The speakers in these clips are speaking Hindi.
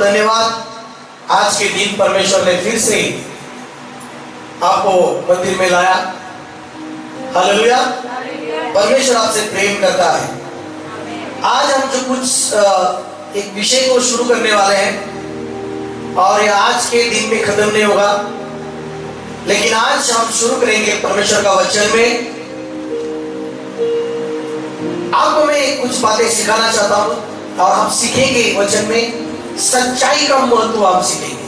धन्यवाद। आज के दिन परमेश्वर ने फिर से आपको मंदिर में लाया। हालेलुया। परमेश्वर आपसे प्रेम करता है। आज हम जो कुछ एक विषय को शुरू करने वाले हैं और ये आज के दिन में खत्म नहीं होगा, लेकिन आज हम शुरू करेंगे परमेश्वर का वचन में। आपको मैं कुछ बातें सिखाना चाहता हूं और हम सीखेंगे वचन में सच्चाई का महत्व। हम सीखेंगे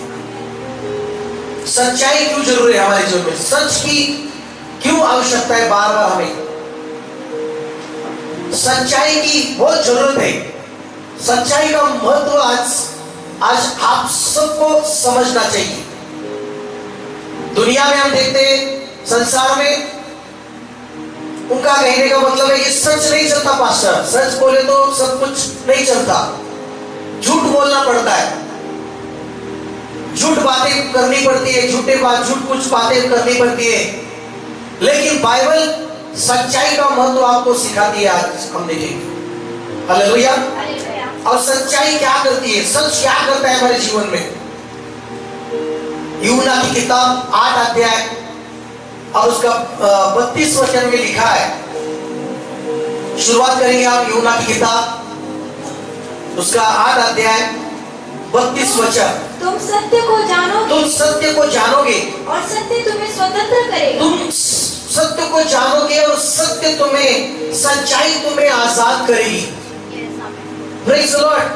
सच्चाई क्यों जरूरी है हमारे जीवन में, सच की क्यों आवश्यकता है, बार बार हमें सच्चाई की बहुत जरूरत है। सच्चाई का महत्व आज आप सबको समझना चाहिए। दुनिया में हम देखते हैं, संसार में उनका कहने का मतलब है कि सच नहीं चलता पास्टर, सच बोले तो सब कुछ नहीं चलता, झूठ बोलना पड़ता है, झूठ बातें करनी पड़ती है, झूठ कुछ बातें करनी पड़ती है। लेकिन बाइबल सच्चाई का महत्व आपको सिखाती है। आज हम देखेंगे। हालेलुया। और सच्चाई क्या करती है, सच क्या करता है हमारे जीवन में। यूहन्ना की किताब 8 अध्याय और उसका 32 वचन में लिखा है। शुरुआत करेंगे आप यूहन्ना की किताब उसका 8 अध्याय 32 वचन। तुम सत्य को जानोगे, तुम सत्य को जानोगे और सत्य तुम्हें स्वतंत्र करेगा। तुम सत्य को जानोगे और सत्य तुम्हें, सच्चाई तुम्हें आजाद करेगी। Praise the Lord.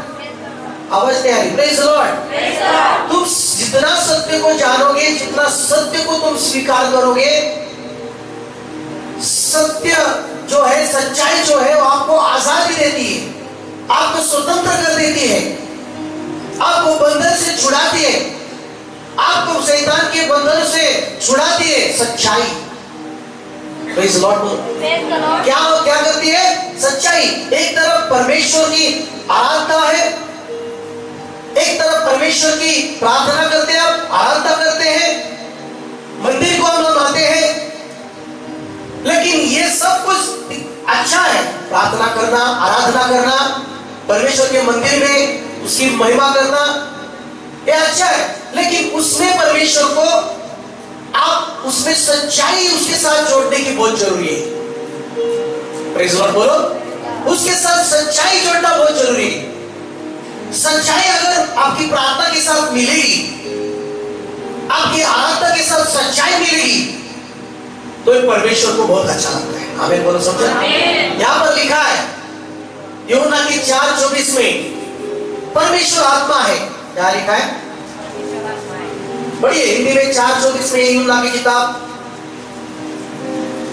आवाज नहीं आ रही? Praise the Lord. तुम जितना सत्य को जानोगे, जितना सत्य को तुम स्वीकार करोगे, सत्य जो है, सच्चाई जो है, वो आपको आजादी देती है, आपको स्वतंत्र कर देती है, आपको बंधन से छुड़ाती है, आपको शैतान के बंधन से छुड़ाती है। सच्चाई। Praise the Lord. क्या करती है सच्चाई? एक तरफ परमेश्वर की आराधना है, एक तरफ परमेश्वर की प्रार्थना करते हैं, आप आराधना करते हैं, मंदिर को हम आते हैं, लेकिन ये सब कुछ अच्छा है। प्रार्थना करना, आराधना करना, परमेश्वर के मंदिर में उसकी महिमा करना, ये अच्छा है। लेकिन उसमें परमेश्वर को आप उसमें सच्चाई उसके साथ जोड़ने की बहुत जरूरी है। प्रेज़ द लॉर्ड बोलो। उसके साथ सच्चाई जोड़ना बहुत जरूरी है। सच्चाई अगर आपकी प्रार्थना के साथ मिलेगी, आपकी आराधना के साथ सच्चाई मिलेगी, तो ये परमेश्वर को बहुत अच्छा लगता है। आमीन बोलो। समझा? यहाँ पर लिखा है यूहन्ना की 4:24 में, परमेश्वर आत्मा है। क्या लिखा है? बढ़िए हिंदी में 4:24 में यूहन्ना की किताब,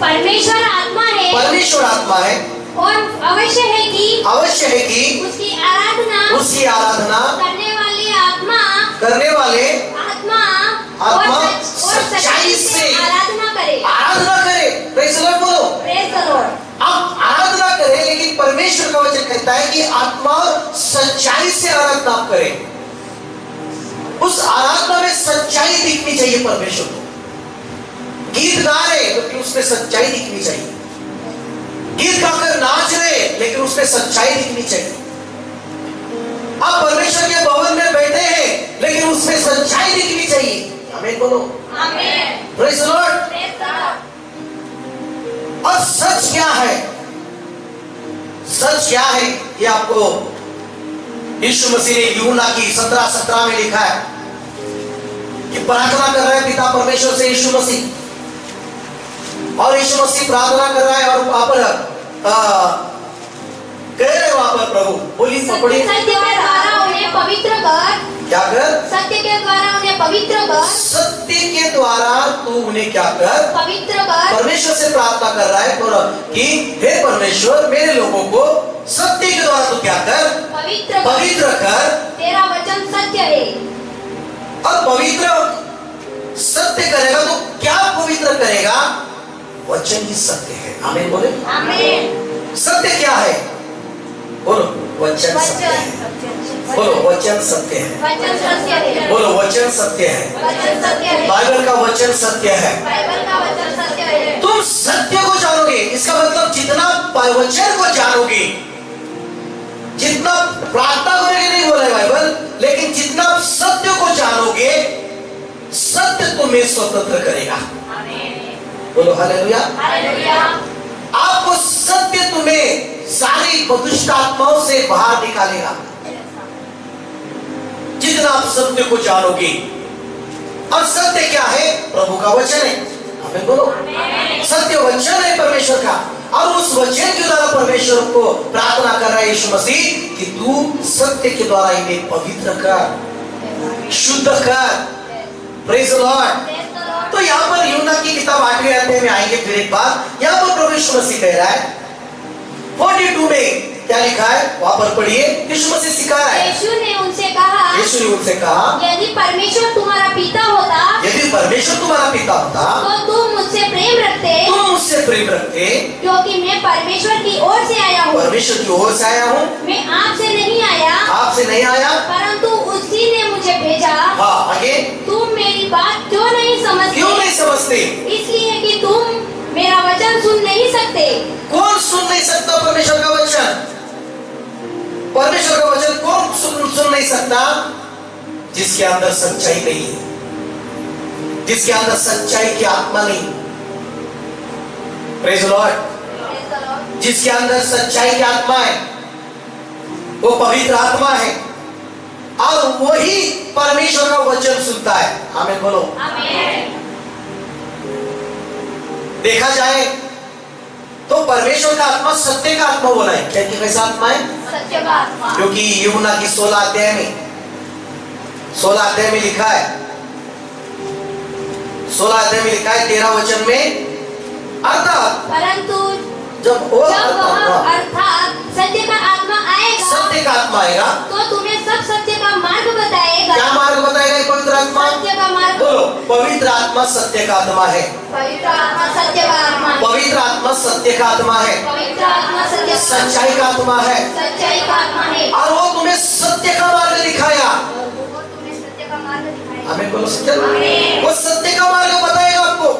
परमेश्वर आत्मा है, परमेश्वर आत्मा है और अवश्य है कि उसकी आराधना करने वाले आत्मा और सच्चाई से आराधना करे। प्रेज़ द लॉर्ड बोलो। Praise the Lord. आप आराधना करें, लेकिन परमेश्वर का वचन कहता है कि आत्मा और सच्चाई से आराधना आप करें। उस आराधना में सच्चाई दिखनी चाहिए परमेश्वर को। गीत गा रहे लेकिन उसमें सच्चाई दिखनी चाहिए, गीत गाकर नाच रहे लेकिन उसमें सच्चाई दिखनी चाहिए। आप परमेश्वर के भवन में बैठे हैं लेकिन उसमें सच्चाई दिखनी चाहिए। आमीन बोलो। आमीन। Praise the Lord. और सच क्या है? सच क्या है ये आपको यीशु मसीह ने यूहन्ना की 17:17 में लिखा है कि प्रार्थना कर रहा है पिता परमेश्वर से यीशु मसीह, और यीशु मसीह प्रार्थना कर रहा है और वहां पर कह रहे वहां पर प्रभु बोली पकड़ी, सत्य के द्वारा उन्हें पवित्र कर। क्या कर? सत्य के द्वारा उन्हें पवित्र कर। सत्य के द्वारा तू उन्हें क्या कर? पवित्र कर। परमेश्वर से प्रार्थना कर रहा है कि हे परमेश्वर, मेरे लोगों को सत्य के द्वारा तू क्या कर? पवित्र कर। तेरा वचन सत्य है। और पवित्र सत्य करेगा तो क्या पवित्र करेगा? वचन ही सत्य है। आमीन बोले। आमीन। सत्य क्या है? बोलो वचन सत्य है। बोलो वचन सत्य है। वचन सत्य है। बोलो वचन सत्य है। वचन सत्य है। बाइबल का वचन सत्य है। बाइबल का वचन सत्य है। तुम सत्य को जानोगे, इसका मतलब जितना वचन को जानोगे, जितना प्रार्थना करोगे नहीं बोला है बाइबल, लेकिन जितना तुम्हें स्वतंत्र करेगा। बोलो हालेलुया। आपको सत्य तुम्हें सारी दुष्ट आत्माओं से बाहर निकालेगा। जितना आप सत्य को जानोगे, और सत्य क्या है? प्रभु का वचन है। हमें बोलो, सत्य वचन है परमेश्वर का, और उस वचन के द्वारा परमेश्वर को प्रार्थना कर रहा है यीशु मसीह कि तू सत्य के द्वारा इन्हें पवित्र कर, शुद्ध कर। Praise the Lord. तो यहाँ पर यूहन्ना की किताब 8वें अध्याय में आएंगे फिर एक बार। यहाँ पर प्रभु यीशु मसीह कह रहा है 42 में क्या लिखा है, वहां पर पढ़िए। यीशु मसीह सिखा रहा है। यीशु ने उनसे कहा, यदि परमेश्वर तुम्हारा पिता होता, तो तुम मुझसे प्रेम रखते, क्योंकि मैं परमेश्वर की ओर से आया हूँ। मैं आपसे नहीं आया, परंतु उसी ने मुझे भेजा। हाँ, आगे। तुम मेरी बात क्यों नहीं समझते? इसलिए कि तुम मेरा वचन सुन नहीं सकते। कौन सुन नहीं सकता परमेश्वर का वचन? परमेश्वर का वचन कौन सुन नहीं सकता? जिसके अंदर सच्चाई नहीं है, जिसके अंदर सच्चाई की आत्मा नहीं। Praise the Lord. जिसके अंदर सच्चाई की आत्मा है, वो पवित्र आत्मा है, और वही परमेश्वर का वचन सुनता है। आमीन बोलो। देखा जाए तो परमेश्वर का आत्मा सत्य का आत्मा बोला है। क्या कैसा आत्मा है? सत्य का आत्मा। क्योंकि यूहन्ना की 16 अध्याय में लिखा है, 16 अध्याय में लिखा है 13 वचन में, अर्थात परंतु जब अर्थात सत्य का आत्मा आएगा, तो तुम्हें सब सत्य का मार्ग बताएगा। क्या मार्ग बताएगा? पवित्र आत्मा। सत्य का मार्ग। बोलो, पवित्र आत्मा सत्य का आत्मा है। पवित्र आत्मा सत्य का आत्मा। पवित्र आत्मा सत्य का आत्मा है। पवित्र आत्मा सत्य, सच्चाई का आत्मा है। सच्चाई का आत्मा है। और वो तुम्हें सत्य का मार्ग दिखाया। हमें बोलो सत्य। वो सत्य का मार्ग बताएगा आपको,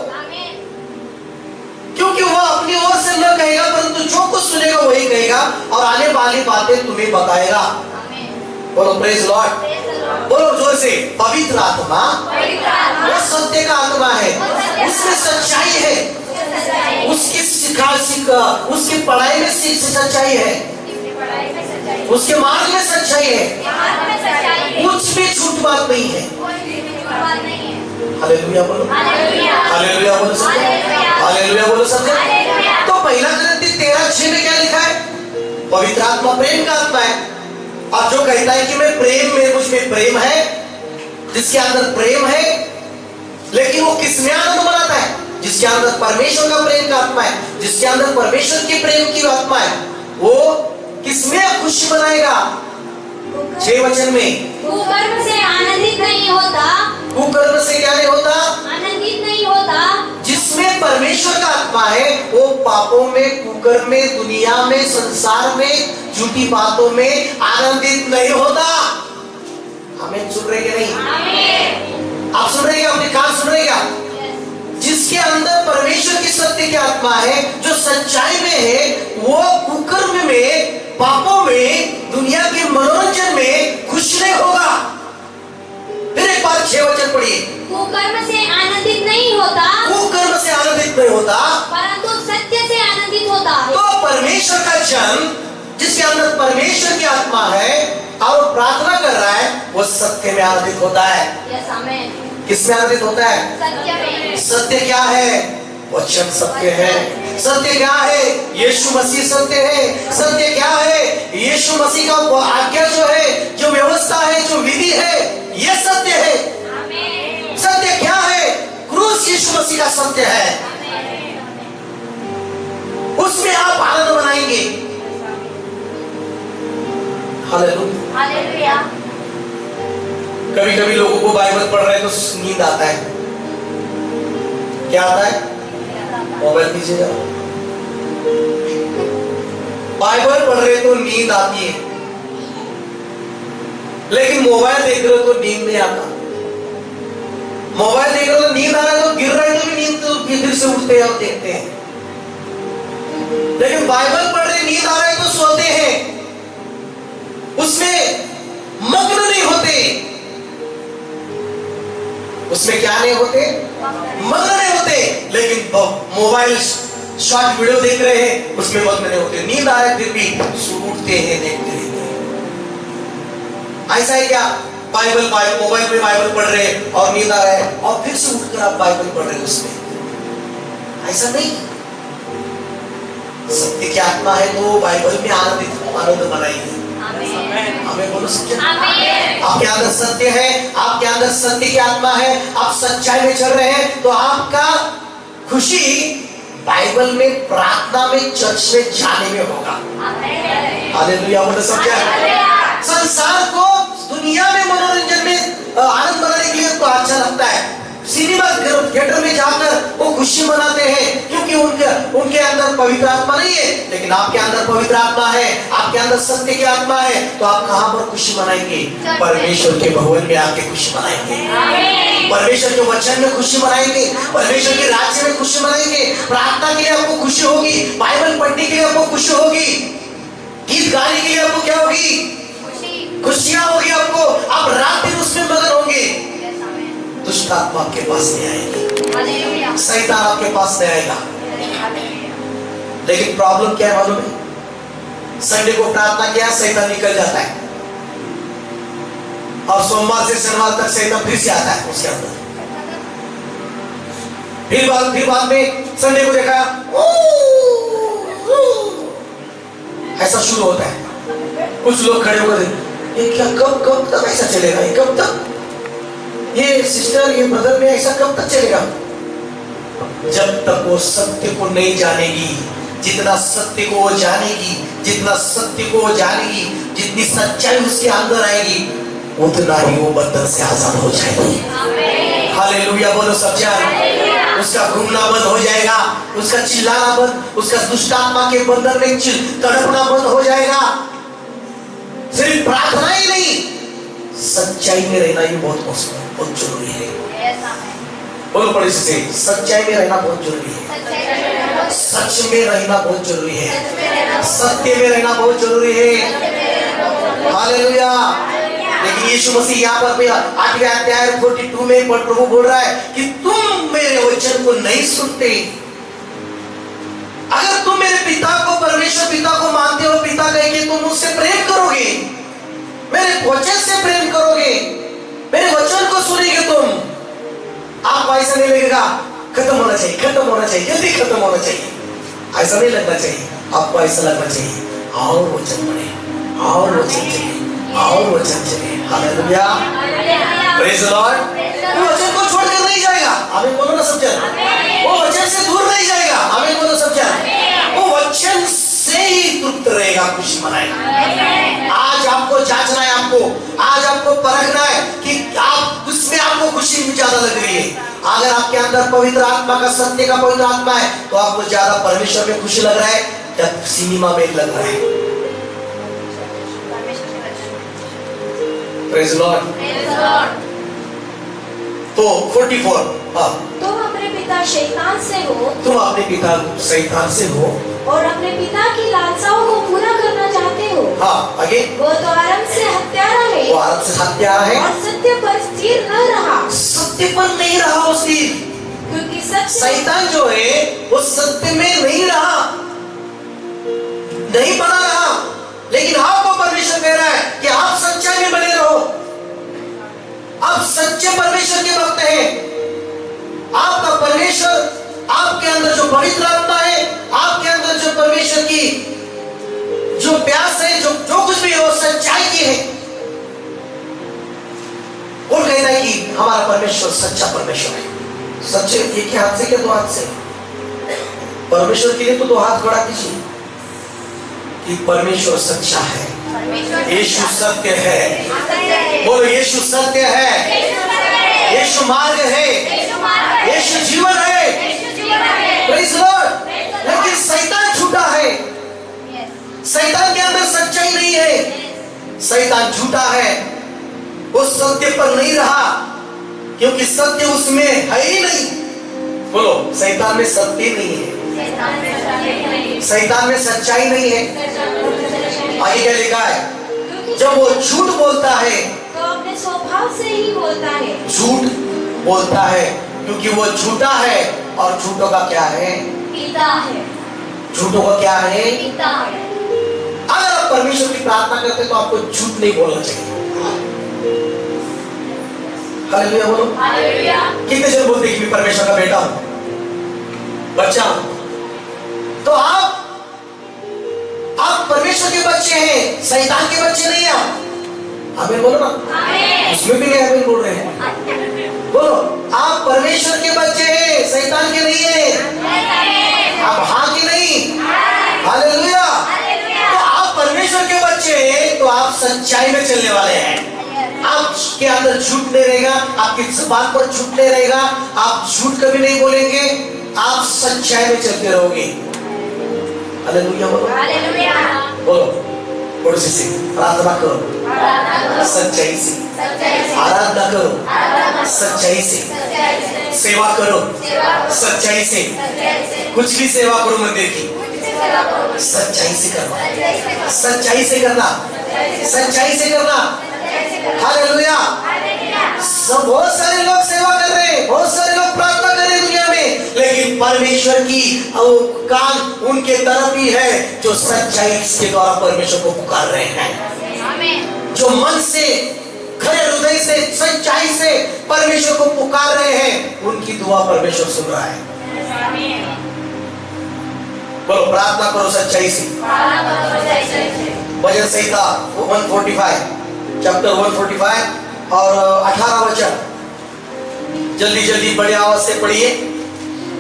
क्योंकि वो अपनी ओर से न कहेगा, परंतु जो कुछ सुनेगा वही कहेगा, और आने वाली बातें तुम्हें बताएगा। बोलो प्रेज लॉर्ड। बोलो जोर से, पवित्र आत्मा वो सत्य का आत्मा है। उसमें सच्चाई है, उसकी पढ़ाई में सच्चाई है, उसके मार्ग में सच्चाई है, कुछ भी झूठ बात नहीं है। हालेलुया बोलो, हालेलुया बोलो सब, हालेलुया बोलो सब। तो पहला कोरिन्थी 13:6 में क्या लिखा है? पवित्र आत्मा प्रेम का आत्मा है, और जो कहता है कि मैं मुझ में प्रेम है, जिसके अंदर प्रेम है, लेकिन वो किसमें आनंद मनाता है? जिसके अंदर परमेश्वर का प्रेम का आत्मा है, जिसके अंदर परमेश्वर के प्रेम की आत्मा है, वो किसमें खुशी मनाएगा? 6 वचन में, कुकर्म से आनंदित नहीं होता। कुकर्म से क्या नहीं होता? आनंदित नहीं होता। जिसमें परमेश्वर का आत्मा है, वो पापों में, कुकर्म में, दुनिया में, संसार में, झूठी बातों में आनंदित नहीं होता। हमें सुन रहे कि नहीं? आप सुन रहे हैं? अपने कान सुन रहे क्या? जिसके अंदर परमेश्वर की सत्य की आत्मा है, जो सच्चाई में है, वो कुकर्म में, पापों में, दुनिया के मनोरंजन में खुश नहीं होगा। फिर एक बार 6 वचन पढ़िए। कुकर्म से आनंदित नहीं होता, कुकर्म से आनंदित नहीं होता, परंतु सत्य से आनंदित होता है। तो परमेश्वर का जन, जिसके अंदर परमेश्वर की आत्मा है और वो प्रार्थना कर रहा है, वो सत्य में आनंदित होता है। Yes amen. किसमें आनंदित होता है? सत्य में। सत्य क्या है? वचन सत्य है। सत्य क्या है? यीशु मसीह सत्य है। सत्य क्या है? यीशु मसीह का आज्ञा जो है, जो व्यवस्था है, जो विधि है, ये सत्य है। सत्य क्या है? क्रूस यीशु मसीह का सत्य है। उसमें आप आनंद मनाएंगे। Hallelujah, hallelujah. कभी कभी लोगों को बाइबल पढ़ रहे तो नींद आता है। क्या आता है? मोबाइल दीजिएगा। बाइबल पढ़ रहे तो नींद आती है, लेकिन मोबाइल देख रहे हो तो नींद नहीं आता। मोबाइल देख रहे हो तो नींद आ रहा है, तो गिर रहे तो भी नींद तो फिर से उठते हैं और देखते हैं। लेकिन बाइबल पढ़ रहे, नींद आ रहा है तो सोते हैं, उसमें मग्न नहीं होते। उसमें क्या नहीं होते, मग्न नहीं होते, लेकिन मोबाइल शॉर्ट वीडियो देख रहे हैं उसमें मग्न नहीं होते। नींद आ रहा है फिर भी उठते हैं, देखते रहते हैं। ऐसा है क्या? मोबाइल में बाइबल पढ़ रहे हैं और नींद आ रहा है और फिर से उठकर आप बाइबल पढ़ रहे हैं उसमें, ऐसा नहीं। सत्य की आत्मा है तो बाइबल में आनंद मनाइए। हमें बोलो सत्य। आपके अंदर सत्य है, आपके अंदर सत्य की आत्मा है, आप सच्चाई में चल रहे हैं तो आपका खुशी बाइबल में, प्रार्थना में, चर्च में जाने में होगा। हालेलुया बोलो सत्य। संसार को दुनिया में मनोरंजन में आनंद मनाने के लिए तो अच्छा लगता है, सिनेमा थिएटर में जाकर वो खुशी मनाते हैं क्योंकि उनके अंदर पवित्र आत्मा नहीं है। लेकिन आपके अंदर पवित्र आत्मा है, आपके अंदर सत्य की आत्मा है, तो आप कहां पर खुशी मनाएंगे? परमेश्वर के भवन में आके खुशी मनाएंगे, परमेश्वर के वचन में खुशी मनाएंगे, परमेश्वर के राज्य में खुशी मनाएंगे। प्रार्थना के लिए आपको खुशी होगी, बाइबल पढ़ने के लिए आपको खुशी होगी, गीत गाने के लिए आपको क्या होगी? खुशियां होगी आपको। आप रात दिन उसमें मगन होंगे। दुष्ट आत्मा आपके पास नहीं आएगी, शैतान आपके पास नहीं आएगा। लेकिन प्रॉब्लम क्या है मालूम है? संडे को प्रार्थना किया, शैतान निकल जाता है और सोमवार से शनिवार तक शैतान फिर से आता है उसके अंदर। फिर बाद में संडे को देखा ऐसा शुरू होता है। कुछ लोग खड़े हुए, ये क्या, कब तक ऐसा चलेगा? ये कब तक, ये सिस्टर, ये ब्रदर में ऐसा कब तक चलेगा? जब तक वो सत्य को नहीं जानेगी। जितना सत्य को वो जानेगी, जितना सत्य को वो जानेगी, जितनी सच्चाई उसके अंदर आएगी, उतना ही वो बंधन से आजाद हो जाएगी। हालेलुया बोलो सच्चाई। उसका घूमना बंद हो जाएगा, उसका चिल्लाना बंद, उसका दुष्ट आत्मा के बंधन में तड़पना बंद हो जाएगा। सिर्फ प्रार्थना ही नहीं, सच्चाई में रहना ही बहुत जरूरी है। बोलो पड़ोसी से, सच्चाई में रहना बहुत जरूरी है, सच में रहना बहुत जरूरी है, सत्य में रहना बहुत जरूरी है। हालेलुया। लेकिन यीशु मसीह यहाँ पर 8वें अध्याय 42 में प्रभु बोल रहा है कि तुम मेरे वचन को नहीं सुनते। अगर तुम मेरे पिता को, परमेश्वर पिता को मानते हो, पिता कहे कि तुम मुझसे प्रेम करोगे, मेरे वचन से प्रेम करोगे, मेरे वचन को सुनेंगे तुम, आपको ऐसा नहीं लगेगा खत्म होना चाहिए, खत्म होना चाहिए, जल्दी खत्म होना चाहिए, ऐसा नहीं लगना चाहिए। आपको ऐसा लगना चाहिए और वचन पढ़े, और वचन चले, और वचन चले। Hallelujah, praise the Lord. वो वचन को छोड़कर नहीं जाएगा, आमीन बोलो ना सब जन। वो वचन से दूर नहीं जाएगा, आमीन बोलो सब जन। वो वचन से ही तृप्त रहेगा, खुशी मनाएगा। आज आपको जांचना है, आज आपको परखना है कि आप उसमें आपको खुशी ज्यादा लग रही है। अगर आपके अंदर पवित्र आत्मा का, सत्य का पवित्र आत्मा है, तो आपको ज्यादा परमेश्वर में खुशी लग रहा है या सिनेमा में लग रहा है? Praise the Lord. तो 44, तुम अपने पिता शैतान से हो, तुम अपने पिता शैतान से हो और अपने पिता की लालसाओं को पूरा करना चाहते हो। हाँ, आगे। वो तो आरंभ से हत्यारा है, वो आरंभ से हत्यारा है और सत्य पर स्थिर न रहा, सत्य पर नहीं रहा वो स्थिर। क्योंकि सत्य, शैतान जो है वो सत्य में नहीं रहा, नहीं बना रहा। लेकिन आपको परमेश्वर कह रहा है कि आप सच्चाई में बने रहो। आप सच्चे परमेश्वर के भक्त हैं। आपका परमेश्वर, आपके अंदर जो पवित्र आत्मा है, आपके अंदर जो परमेश्वर की जो प्यास है, जो कुछ भी है वो सच्चाई की है। और कहता है कि हमारा परमेश्वर सच्चा परमेश्वर है। सच्चे एक ही हाथ से क्या, दो हाथ से? परमेश्वर के लिए तो दो हाथ खड़ा कीजिए कि परमेश्वर सच्चा है, यीशु सत्य है। बोलो यीशु सत्य है, यीशु मार्ग है, यीशु जीवन है। Praise the Lord. लेकिन शैतान झूठा है, शैतान के अंदर सच्चाई नहीं है, शैतान झूठा है, वो सत्य पर नहीं रहा क्योंकि सत्य उसमें है ही नहीं। बोलो, शैतान में सत्य नहीं है, शैतान में सच्चाई नहीं है। आगे क्या लिखा है? जब वो झूठ बोलता है तो अपने स्वभाव से ही बोलता है। झूठ बोलता है, क्योंकि वो झूठा है और झूठों का क्या है? पिता है। झूठों का क्या है? पिता है। अगर आप परमेश्वर की प्रार्थना करते तो आपको झूठ नहीं बोलना चाहिए। हालेलुया बोलो। हालेलुया। कितने जन बोलते कि मैं परमेश्वर का बेटा हूं, बच्चा हूं? तो आप परमेश्वर के बच्चे हैं, शैतान के बच्चे नहीं हैं। आमीन बोलो ना। आमीन। उसमें भी नहीं आमीन बोल रहे हैं। बोलो, आप परमेश्वर के बच्चे हैं, शैतान के नहीं है। आप हाँ की नहीं? हालेलुया। तो आप परमेश्वर के बच्चे हैं तो आप सच्चाई में चलने वाले हैं। आपके अंदर झूठ नहीं रहेगा, आपकी जुबान पर झूठ नहीं रहेगा, आप झूठ कभी नहीं बोलेंगे, आप सच्चाई में चलते रहोगे। हालेलुया बोलो। हालेलुया। बोलो, पड़ोसी से प्रार्थना करो, सच्चाई से आराधना करो, सच्चाई से सेवा करो, सच्चाई से कुछ भी सेवा करो मंदिर की, सच्चाई से करना, सच्चाई से करना, सच्चाई से करना। हालेलुया। सब बहुत सारे लोग सेवा कर रहे हैं, बहुत सारे लोग प्रार्थना कर रहे हैं दुनिया में, लेकिन परमेश्वर की काम उनके तरफ ही है जो सच्चाई के द्वारा परमेश्वर को पुकार रहे हैं, जो मन से खरे हृदय से सच्चाई से परमेश्वर को पुकार रहे हैं, उनकी दुआ परमेश्वर सुन रहा है। बोलो, प्रार्थना करो सच्चाई से। भजन संहिता 145 चैप्टर 145 और 18 वचन, जल्दी जल्दी बड़ी आवाज से पढ़िए।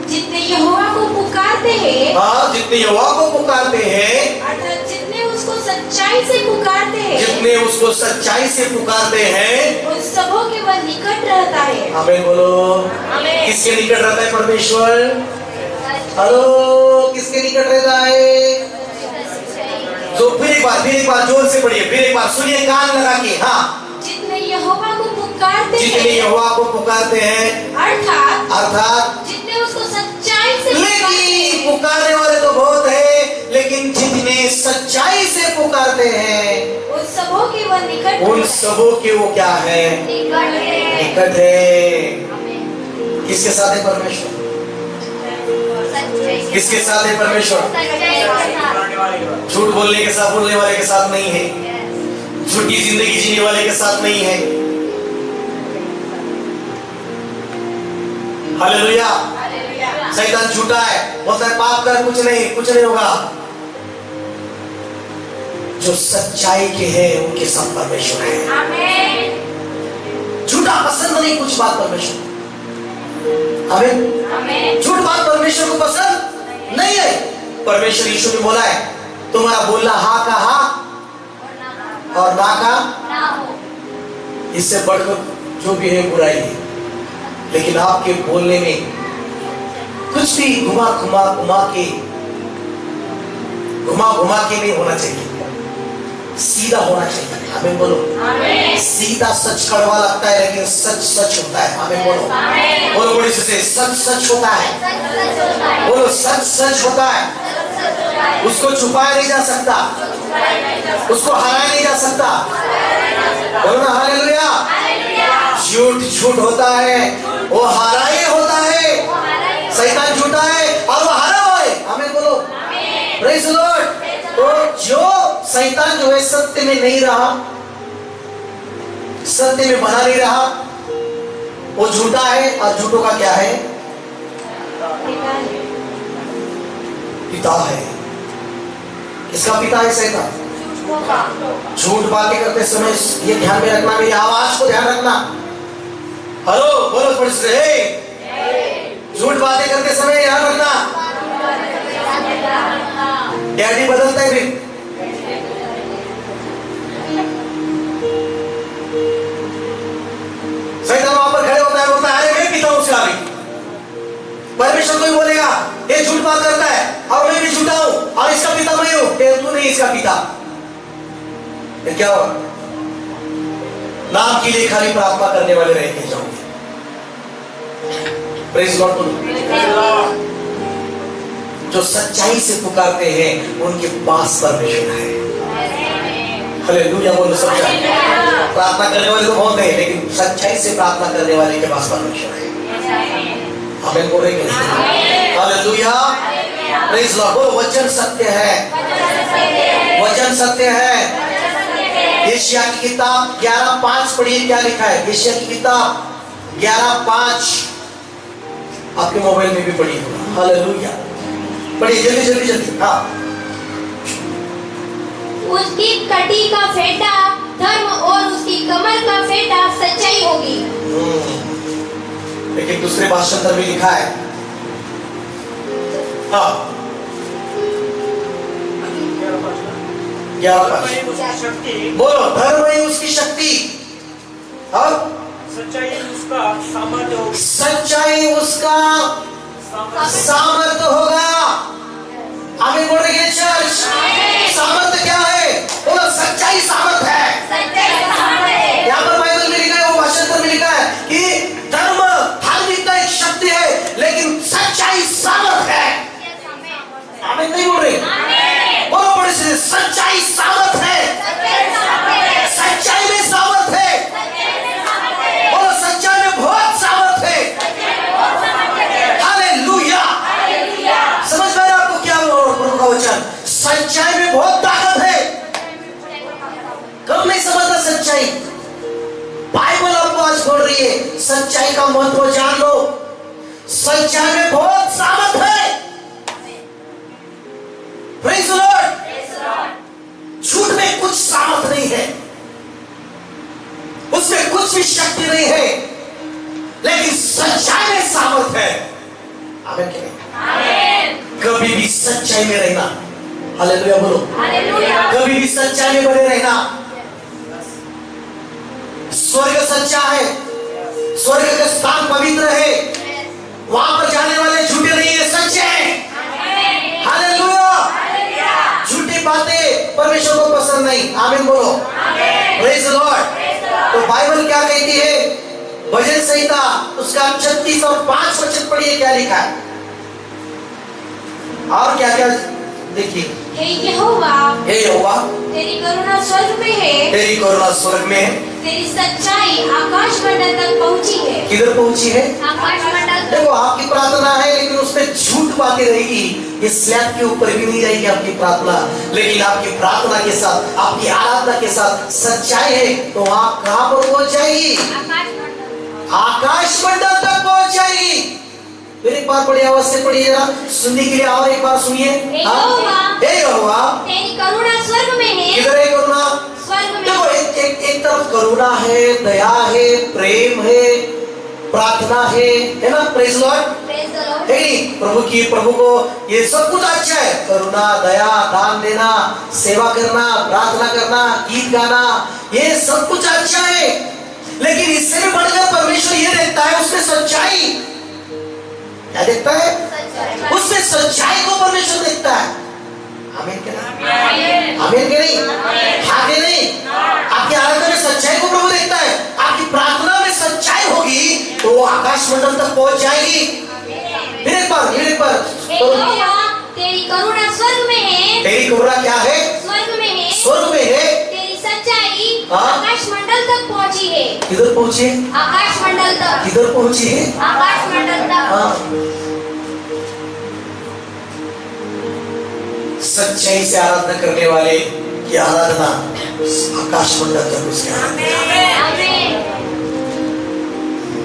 जितने यहोवा को पुकारते हैं, हाँ, जितने यहोवा को पुकारते हैं, अर्थात जितने उसको सच्चाई से पुकारते हैं, जितने उसको सच्चाई से पुकारते हैं, उन सबों के वह निकट रहता है। आमीन बोलो। आमीन। किसके निकट रहता है परमेश्वर? हेलो, किसके निकट रहता है? तो फिर एक बार जोर से पढ़िए, फिर एक बार सुनिए कान लगा के। हाँ, जितने यहोवा को पुकारते जितने हैं, यहोवा को पुकारते हैं, अर्थात जितने उसको सच्चाई से लेकिन पुकारने वाले तो बहुत है, लेकिन जितने सच्चाई से पुकारते हैं, उन सबों के वह निकट, उन सबों के वो क्या है? निकट है। किसके साथ है परमेश्वर? किसके साथ है परमेश्वर? झूठ बोलने के साथ, बोलने वाले के साथ नहीं है, झूठी जिंदगी जीने वाले के साथ नहीं है। हालेलुया। शैतान झूठा है, बोलता है पाप कर, कुछ नहीं होगा। जो सच्चाई के हैं उनके साथ परमेश्वर है। झूठा पसंद नहीं, कुछ बात परमेश्वर। आमीन। झूठ बात परमेश्वर को पसंद नहीं है। परमेश्वर यीशु ने बोला है, तुम्हारा बोलना हाँ का हाँ और ना का ना हो, इससे बढ़कर जो भी है बुराई है। लेकिन आपके बोलने में कुछ भी घुमा के नहीं होना चाहिए, सीधा होना चाहिए। आमीन बोलो। सीधा सच कड़वा लगता है, लेकिन सच सच होता है। आमीन बोलो। बोलो बड़ी से, सच सच होता है। बोलो, सच सच होता है। उसको छुपाया नहीं जा सकता, उसको हराया नहीं जा सकता। बोलो ना हालेलुया। झूठ होता है, वो हराए होता है। शैतान झूठा है और वो हरा हुआ है। आमीन बोलो। Praise the Lord. तो जो शैतान जो है सत्य में नहीं रहा, सत्य में बना नहीं रहा, वो झूठा है। और झूठों का क्या है? पिता है। किसका पिता है? शैतान। झूठ बातें करते समय ये ध्यान में रखना, मेरी आवाज को ध्यान रखना। हेलो बोलो, पढ़ रहे, झूठ बातें करते समय ध्यान रखना। डैडी बदलता है भी। शैतान वहां पर खड़े होता है, बोलता है अरे मैं पिता हूं उसका भी। परमेश्वर कोई बोलेगा ये झूठ बात करता है और मैं भी झूठा हूं और इसका पिता मैं हूं, तू नहीं इसका पिता। ये क्या हुआ? नाम के लिए खाली प्रार्थना करने वाले रह के जाओगे। प्रेज़ गॉड बोलो। जो सच्चाई से पुकारते हैं उनके पास परमेश्वर है। हालेलुया बोलो। सच्चाई प्रार्थना करने वाले तो बहुत है, लेकिन सच्चाई से प्रार्थना करने वाले के पास परमेश्वर है। आमीन बोल रहे कि नहीं? Hallelujah, praise Lord. बोलो वचन सत्य है, वचन सत्य है। यशाया की किताब 11:5 पढ़िए, क्या लिखा है? यशाया की किताब 11:5 आपके मोबाइल में भी पढ़िए। हालेलुया, पढ़िए जल्दी जल्दी जल्दी। हाँ, उसकी कटी का फेंटा धर्म और उसकी कमर का फेंटा सच्चाई होगी। लेकिन दूसरे भाषांतर में लिखा है, हाँ, 11:5 बोलो, धर्म ही उसकी शक्ति और सच्चाई उसका सामर्थ्य होगी। सच्चाई उसका सामर्थ्य होगा। आमीन बोल रही है चर्च। सामर्थ्य क्या है? बोलो सच्चाई सामर्थ्य है। यहाँ पर बाइबल में लिखा है, वो भाषांतर में लिखा है कि धर्म धार्मिकता एक शक्ति है, लेकिन सच्चाई सामर्थ्य है। आमीन नहीं बोल रही? बोलो बड़े से, सच्चाई सामर्थ्य है। सच्चाई में सामर्थ्य है। बोलो सच्चाई में बहुत सामर्थ्य है। हालेलुया, समझ में आपको क्या प्रभु का वचन? सच्चाई में बहुत ताकत है। कब नहीं समझता सच्चाई? बाइबल आपको आज बोल रही है सच्चाई का महत्व जान लो। सच्चाई में बहुत सामर्थ्य है। Praise the Lord. झूठ में कुछ सामर्थ्य नहीं है, उसमें कुछ भी शक्ति नहीं है, लेकिन सच्चाई में सामर्थ्य है। आमीन क्या? कभी भी सच्चाई में रहना। हालेलुया बोलो। कभी भी सच्चाई में बने रहना। स्वर्ग सच्चा है, स्वर्ग का स्थान पवित्र है, वहां पर जाने वाले झूठे नहीं है, सच्चे हैं। हालेलुया। झूठी बातें परमेश्वर को पसंद नहीं। आमीन बोलो। Praise the Lord. तो बाइबल क्या कहती है? भजन संहिता उसका 36 और 5 वचन पढ़िए, क्या लिखा है और क्या क्या देखिए। हे यहोवा, तेरी करुणा स्वर्ग में है, तेरी करुणा स्वर्ग में है, तेरी सच्चाई आकाश मंडल तक पहुंची है। किधर पहुंची है? आकाश मंडल तक। देखो, आपकी प्रार्थना है, लेकिन उसमें झूठ बातें रहेगी, ये स्लैब के ऊपर भी नहीं जाएगी आपकी प्रार्थना। लेकिन आपकी प्रार्थना के साथ, आपकी आराधना के साथ सच्चाई है, तो वहां कहां पर पहुंच जाएगी? आकाश मंडल तक पहुंच जाएगी। फिर एक बार पढ़िए, आवाज से पढ़िए जरा, सुनने के लिए और एक बार सुनिए। हे यहोवा, तेरी करुणा स्वर्ग में है। किधर है करुणा? स्वर्ग में। देखो, एक तरफ करुणा है, दया है, प्रेम है, प्रार्थना है ना? Praise the Lord. प्रभु को ये सब कुछ अच्छा है। करुणा, दया, दान देना, सेवा करना, प्रार्थना करना, गीत गाना, ये सब कुछ अच्छा है। लेकिन इससे भी बढ़कर परमेश्वर ये देखता है, उसमें सच्चाई। क्या देखता है? उसमें सच्चाई को परमेश्वर देखता है। आमीन क्या नहीं? आमीन क्या नहीं? आगे नहीं। आपकी आराधना में सच्चाई को प्रभु देखता है। आपकी प्रार्थना में सच्चाई होगी तो वो आकाश मंडल तक पहुंच जाएगी। फिर एक बार तेरी करुणा स्वर्ग में है। तेरी करुणा क्या है? स्वर्ग में है। स्वर्ग में है। तेरी सच्चाई आकाश मंडल तक पहुंची है। किधर पहुंची? आकाश मंडल तक। किधर पहुंची है? आकाश मंडल तक। सच्चाई से आराधना करने वाले की आराधना आकाश मंडल तक उसकी आराधना।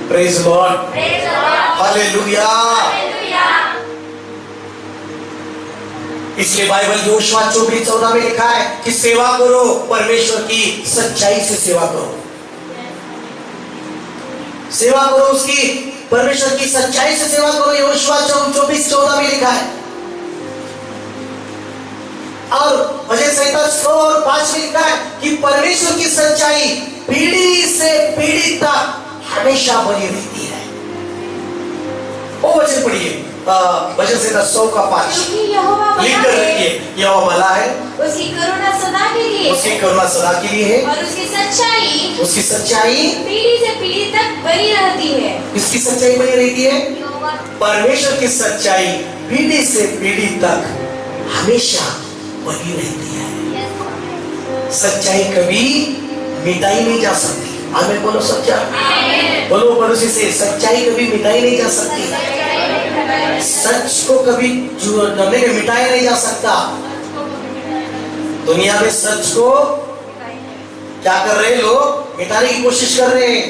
Praise the Lord. हालेलुया। इसलिए बाइबल योशुआ 24:14 में लिखा है कि सेवा करो, परमेश्वर की सच्चाई से सेवा करो। सेवा करो उसकी, परमेश्वर की सच्चाई से सेवा करो। योशुआ 24:14 में लिखा है। और भजन संहिता 100 और 5 में लिखा है कि परमेश्वर की सच्चाई पीढ़ी से पीढ़ी तक हमेशा बनी रहती है। वो वचन पढ़िए, भजन संहिता 100 का 5 लिख कर रखिए। यहोवा भला है, उसकी करुणा सदा के लिए, उसकी करुणा सदा के लिए है, और उसकी सच्चाई पीढ़ी से पीढ़ी तक बनी रहती है। इसकी सच्चाई बनी रहती है। परमेश्वर की सच्चाई पीढ़ी से पीढ़ी तक हमेशा बनी रहती है। सच्चाई कभी मिटाई नहीं जा सकती। आमीन बोलो सच्चा। बोलो पड़ोसी से, सच्चाई कभी मिटाई नहीं जा सकती। सच को कभी मिटाया नहीं जा सकता। दुनिया में सच को क्या कर रहे हैं लोग? मिटाने की कोशिश कर रहे हैं।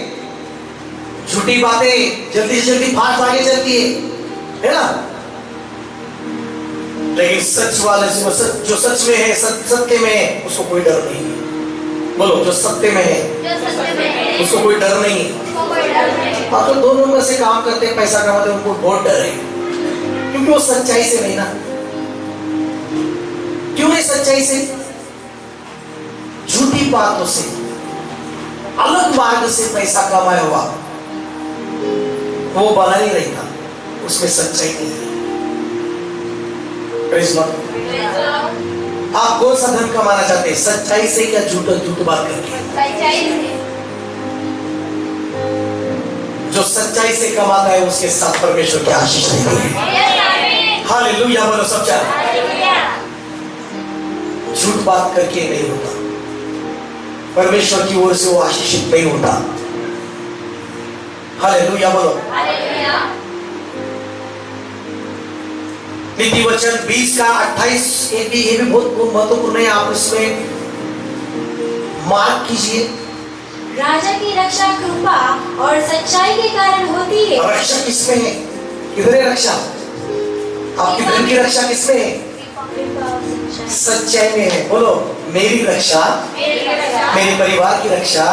झूठी बातें जल्दी से जल्दी फास्ट आगे चलती है ना? लेकिन सच वाले जो सच में है, सत्य में है, उसको कोई डर नहीं है। बोलो, जो सत्य में है उसको कोई डर नहीं है। हाँ, तो दोनों में से काम करते हैं, पैसा कमाते हैं, उनको बहुत डर है, क्योंकि वो सच्चाई से नहीं ना। क्यों है सच्चाई से? झूठी बातों से, अलग मार्ग से पैसा कमाया हुआ वो बना ही नहीं था, उसमें सच्चाई नहीं है। Praise Lord. आप कौन सा धन कमाना चाहते हैं? सच्चाई से या झूठ बात करके? सच्चाई से। जो सच्चाई से कमाता है उसके साथ परमेश्वर की आशीष रहती है। हालेलुया बोलो सच्चा। झूठ बात करके नहीं होता, परमेश्वर की ओर से वो आशीषित नहीं होता। हालेलुया बोलो। नीति वचन 20 का 28 ये भी बहुत महत्वपूर्ण है, आप इसमें मार्क कीजिए। राजा की रक्षा कृपा और सच्चाई के कारण होती है। रक्षा किसमें है? किधर है रक्षा? आपकी धन की रक्षा किसमें है? सच्चाई में है। बोलो, मेरी रक्षा, मेरे परिवार की रक्षा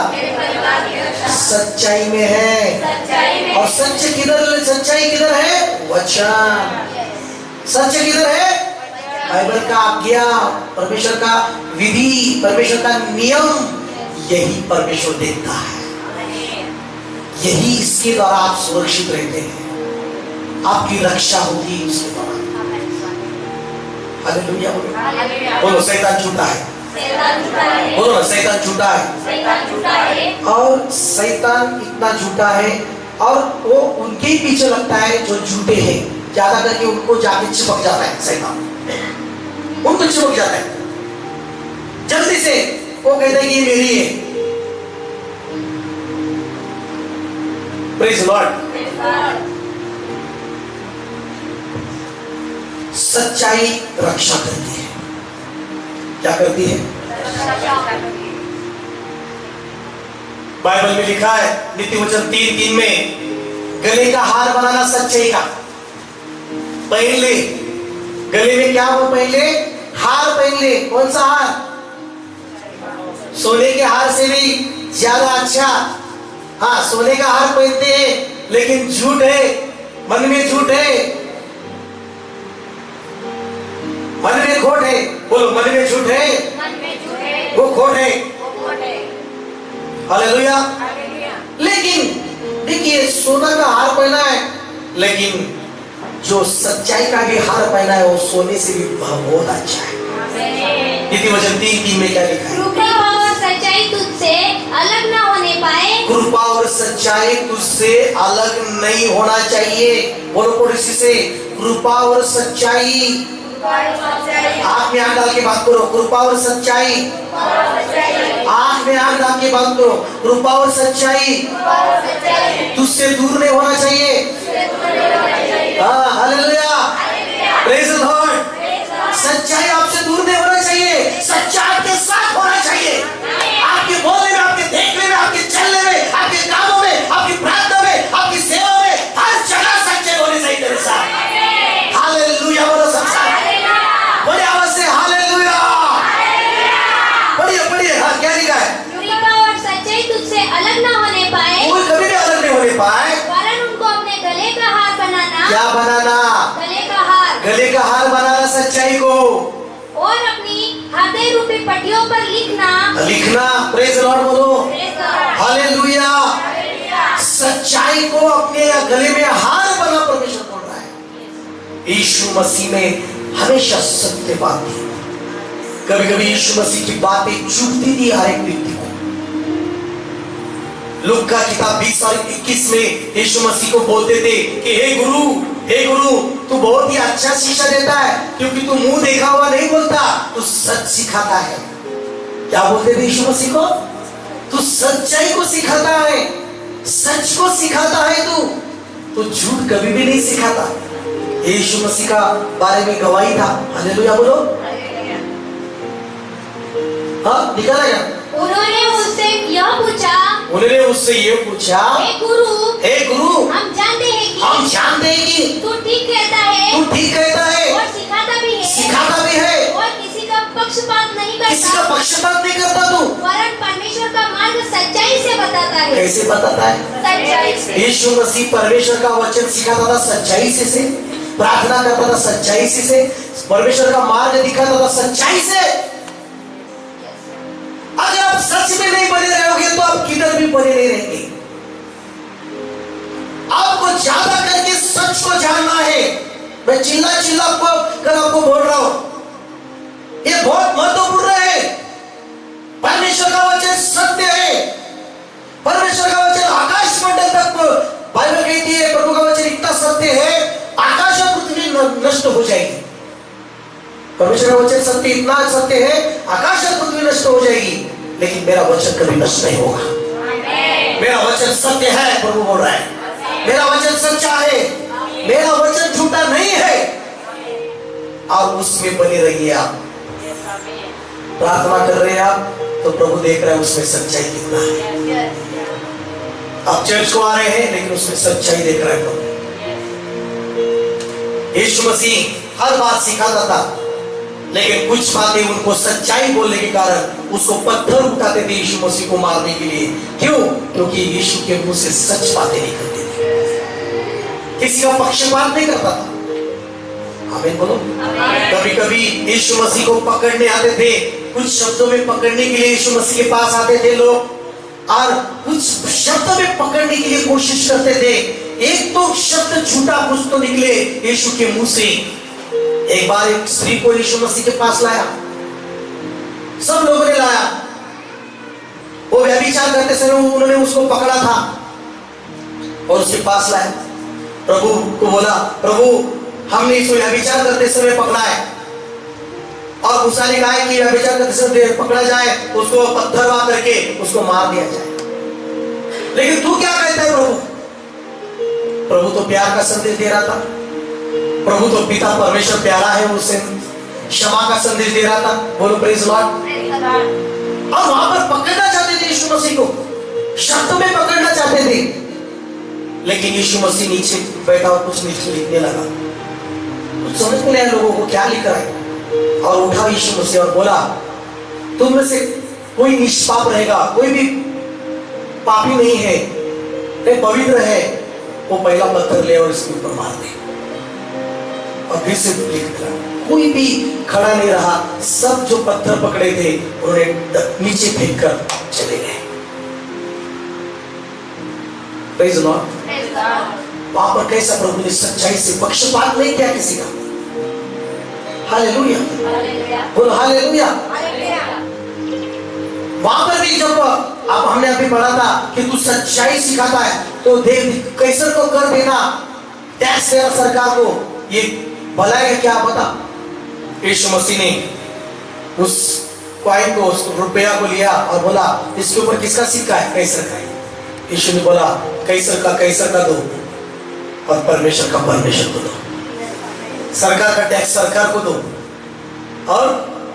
सच्चाई में है। और सच्चाई किधर है? वचन। सच्चाई किधर है? बाइबल का आज्ञा, परमेश्वर का विधि, परमेश्वर का नियम, यही परमेश्वर देखता है। यही इसके द्वारा आप सुरक्षित रहते हैं, आपकी रक्षा होगी इसके द्वारा। हालेलुया बोलो। शैतान झूठा है। बोलो ना, शैतान झूठा है। और शैतान इतना झूठा है और वो उनके ही पीछे लगता है जो झूठे हैं। ज्यादा करके उनको जाके चिपक जाता है शैतान, उनको चिपक जाता है जल्दी से। वो कहता है कि ये मेरी है। Praise Lord. सच्चाई रक्षा करती है। क्या करती है? बाइबल में लिखा है नीति वचन 3:3 में, गले का हार बनाना सच्चाई का। पहन ले, गले में क्या हो? पहन ले, हार पहन ले। कौन सा हार? सोने के हार से भी ज्यादा अच्छा। हाँ, सोने का हार पहनते हैं, लेकिन झूठ है, मन में झूठ है, मन में खोट है। बोलो, मन में झूठ है, वो खोट है। हालेलुया। लेकिन देखिए, सोना का हार पहना है, लेकिन जो सच्चाई का भी हार पहना है वो सोने से भी बहुत अच्छा है। नीति वचन 3:3 में क्या लिखा है? कृपा और सच्चाई तुझसे अलग ना होने पाए। कृपा और सच्चाई तुझसे अलग नहीं होना चाहिए। बोलो पड़ोसी से, कृपा और सच्चाई। आँख में आँख डाल के बात करो। कृपा और सच्चाई। आँख में आँख डाल के बात करो। कृपा और सच्चाई तुझसे दूर नहीं होना चाहिए। हाँ, हालेलुया, प्रेज़ द लॉर्ड। सच्चाई आपसे दूर नहीं होना चाहिए, सच्चाई आपके साथ होना चाहिए। आपके बोलने में, आपके देखने में, आपके चलने में, आपके कामों में, आपकी प्रार्थना में, आपकी सेवा में, हर जगह सच्चाई होनी चाहिए तेरे साथ। हालेलुया बोलो सच्चाई। बड़ी आवाज से हालेलुया। पढ़िए। हाँ, क्या लिखा है? कृपा और सच्चाई तुझसे अलग ना होने पाए। कोई कभी भी अलग नहीं होने पाए, वरन उनको अपने गले का हार बनाना। क्या बनाना? गले का हार। गले का हार बनाना सच्चाई को, और अपनी हृदय रूपी पट्टियों पर लिखना। प्रेज़ द लॉर्ड बोलो। हालेलुया। सच्चाई को अपने गले में हार बना परमेश्वर बोल रहा है। यीशु मसीह ने हमेशा सत्य बात दी। कभी कभी यीशु मसीह की बातें चुभती थी हर एक व्यक्ति को। लूका का किताब 20 और 21 में यीशु मसीह को बोलते थे कि हे गुरु तू बहुत ही अच्छा शिक्षा देता है, क्योंकि तू मुंह देखा हुआ नहीं बोलता, तू सच सिखाता है। क्या बोलते थे यीशु मसीह को? तू सच्चाई को सिखाता है, सच को सिखाता है, तू झूठ कभी भी नहीं सिखाता। यीशु मसीह का बारे में गवाही था। हालेलुया बोलो। हाँ, निकाला क्या? उन्होंने उससे यह पूछा, हे गुरु, हम जानते हैं कि तू ठीक कहता है और सिखाता भी है और किसी का पक्षपात नहीं करता, तू वरन परमेश्वर का मार्ग सच्चाई से बताता है। कैसे बताता है? सच्चाई से। यीशु मसीह परमेश्वर का वचन सिखाता था सच्चाई से, प्रार्थना करता था सच्चाई से, परमेश्वर का मार्ग दिखाता था सच्चाई से। अगर आप सच में नहीं बने रहोगे तो आप किधर भी बने नहीं रहेंगे। आपको ज्यादा करके सच को जानना है। मैं चिल्ला आपको बोल रहा हूं, ये बहुत महत्वपूर्ण है। परमेश्वर का वचन सत्य है। परमेश्वर का वचन आकाश मंडल तक, बाइबल कहती है प्रभु का वचन इतना सत्य है, आकाश और पृथ्वी नष्ट हो जाएगी। परमेश्वर का वचन सत्य इतना सत्य है, आकाश और पृथ्वी नष्ट हो जाएगी, लेकिन मेरा वचन कभी नष्ट नहीं होगा। मेरा वचन सत्य है, प्रभु बोल रहा है। मेरा वचन सच्चा है, मेरा वचन झूठा नहीं है। और उसमें बने रहिए। आप प्रार्थना कर रहे हैं आप, तो प्रभु देख रहा है उसमें सच्चाई कितना है। आप चर्च को आ रहे हैं, लेकिन उसमें सच्चाई देख रहा है प्रभु। यीशु मसीह हर बात सिखाता था, लेकिन कुछ बातें उनको सच्चाई बोलने के कारण उसको पत्थर उठाते थे यीशु मसीह को मारने के लिए। क्यों? क्योंकि यीशु के मुंह से सच बातें निकलती थी, किसी का पक्षपात नहीं करता था। आमीन बोलो। कभी कभी यीशु मसीह को पकड़ने आते थे, कुछ शब्दों में पकड़ने के लिए यीशु मसीह के पास आते थे लोग, और कुछ शब्दों में पकड़ने के लिए कोशिश करते थे। एक तो शब्द झूठा कुछ तो निकले यीशु के मुंह से। एक बार एक स्त्री को यीशु मसीह के पास लाया, सब लोगों ने लाया। वो व्यभिचार करते समय उन्होंने उसको पकड़ा था और उसके पास लाया। प्रभु को बोला, प्रभु हमने इसको व्यभिचार करते समय पकड़ा है, और मूसा ने कहा कि व्यभिचार करते समय पकड़ा जाए, उसको पत्थर वहां करके उसको मार दिया जाए। लेकिन तू क्या कहता है प्रभु? प्रभु तो प्यार का संदेश दे रहा था। प्रभु तो पिता परमेश्वर प्यारा है, उससे क्षमा का संदेश दे रहा था। बोलो प्रेज लॉर्ड। और वहां पर पकड़ना चाहते थे यीशु मसीह को, शब्दों में पकड़ना चाहते थे, लेकिन यीशु मसीह नीचे बैठा और कुछ नीचे लिखने लगा। कुछ समझ में नहीं आया लोगों को क्या लिख रहा है। और उठा यीशु मसीह और बोला, तुम में से कोई निष्पाप रहेगा, कोई भी पापी नहीं है, पवित्र है, वो पहला पत्थर ले और इसके ऊपर मार दे। और फिर से लिख दिया, कोई भी खड़ा नहीं रहा, सब जो पत्थर पकड़े थे उन्होंने नीचे फेंक कर चले गए। Praise the Lord. वहां पर कैसा प्रभु ने सच्चाई से पक्षपात नहीं किया किसी का। हालेलुया, बोलो हालेलुया। वहां पर भी जब अब हमने अभी पढ़ा था कि तू सच्चाई सिखाता है, तो देख कैसर को कर देना, टैक्स देना सरकार को, ये भला है क्या बता? यीशु मसीह ने उस कॉइन को, उस रुपया को लिया और बोला, इसके ऊपर किसका सिक्का है? कैसर का है। यीशु ने बोला, कैसर का दो और परमेश्वर का परमेश्वर को दो। सरकार का टैक्स सरकार को दो और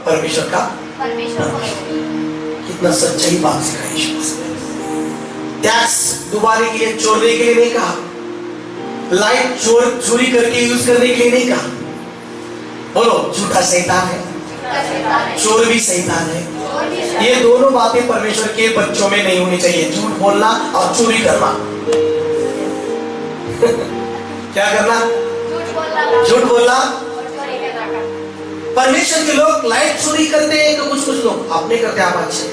परमेश्वर का परमेश्वर को दो। कितना सच्चाई बात सिखाई यीशु मसीह। टैक्स डुबाने के लिए, चोरने के लिए नहीं कहा, लाइट चोरी करके यूज करने के लिए नहीं कहा। बोलो, झूठा शैतान है, चोर भी शैतान है। ये दोनों बातें परमेश्वर के बच्चों में नहीं होनी चाहिए, झूठ बोलना और चोरी करना। क्या करना? झूठ बोलना। परमेश्वर के लोग लाइट चोरी करते हैं, तो कुछ लोग अपने करते हैं। आप अच्छे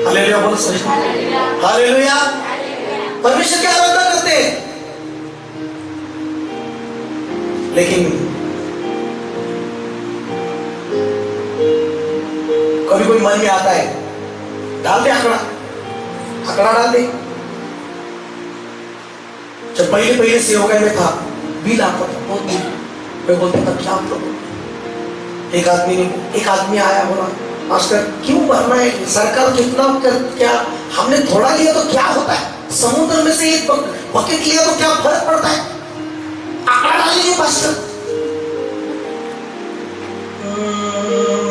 हालेलुया बोलो, सही हालेलुया। परमेश्वर की आराधना करते हैं, लेकिन कभी कोई मन में आता है, डाल दे आंकड़ा डाल दे। जब पहले सेवकाई में था, बिल आता था बहुत बिल, मैं बोलता था क्या प्रभु। एक आदमी आया, बोला मास्टर क्यों भरना है, सरकार कितना क्या हमने थोड़ा लिया तो क्या होता है, समुद्र में से एक बकेट लिया तो क्या फर्क पड़ता है, आंकड़ा डालिए मास्टर।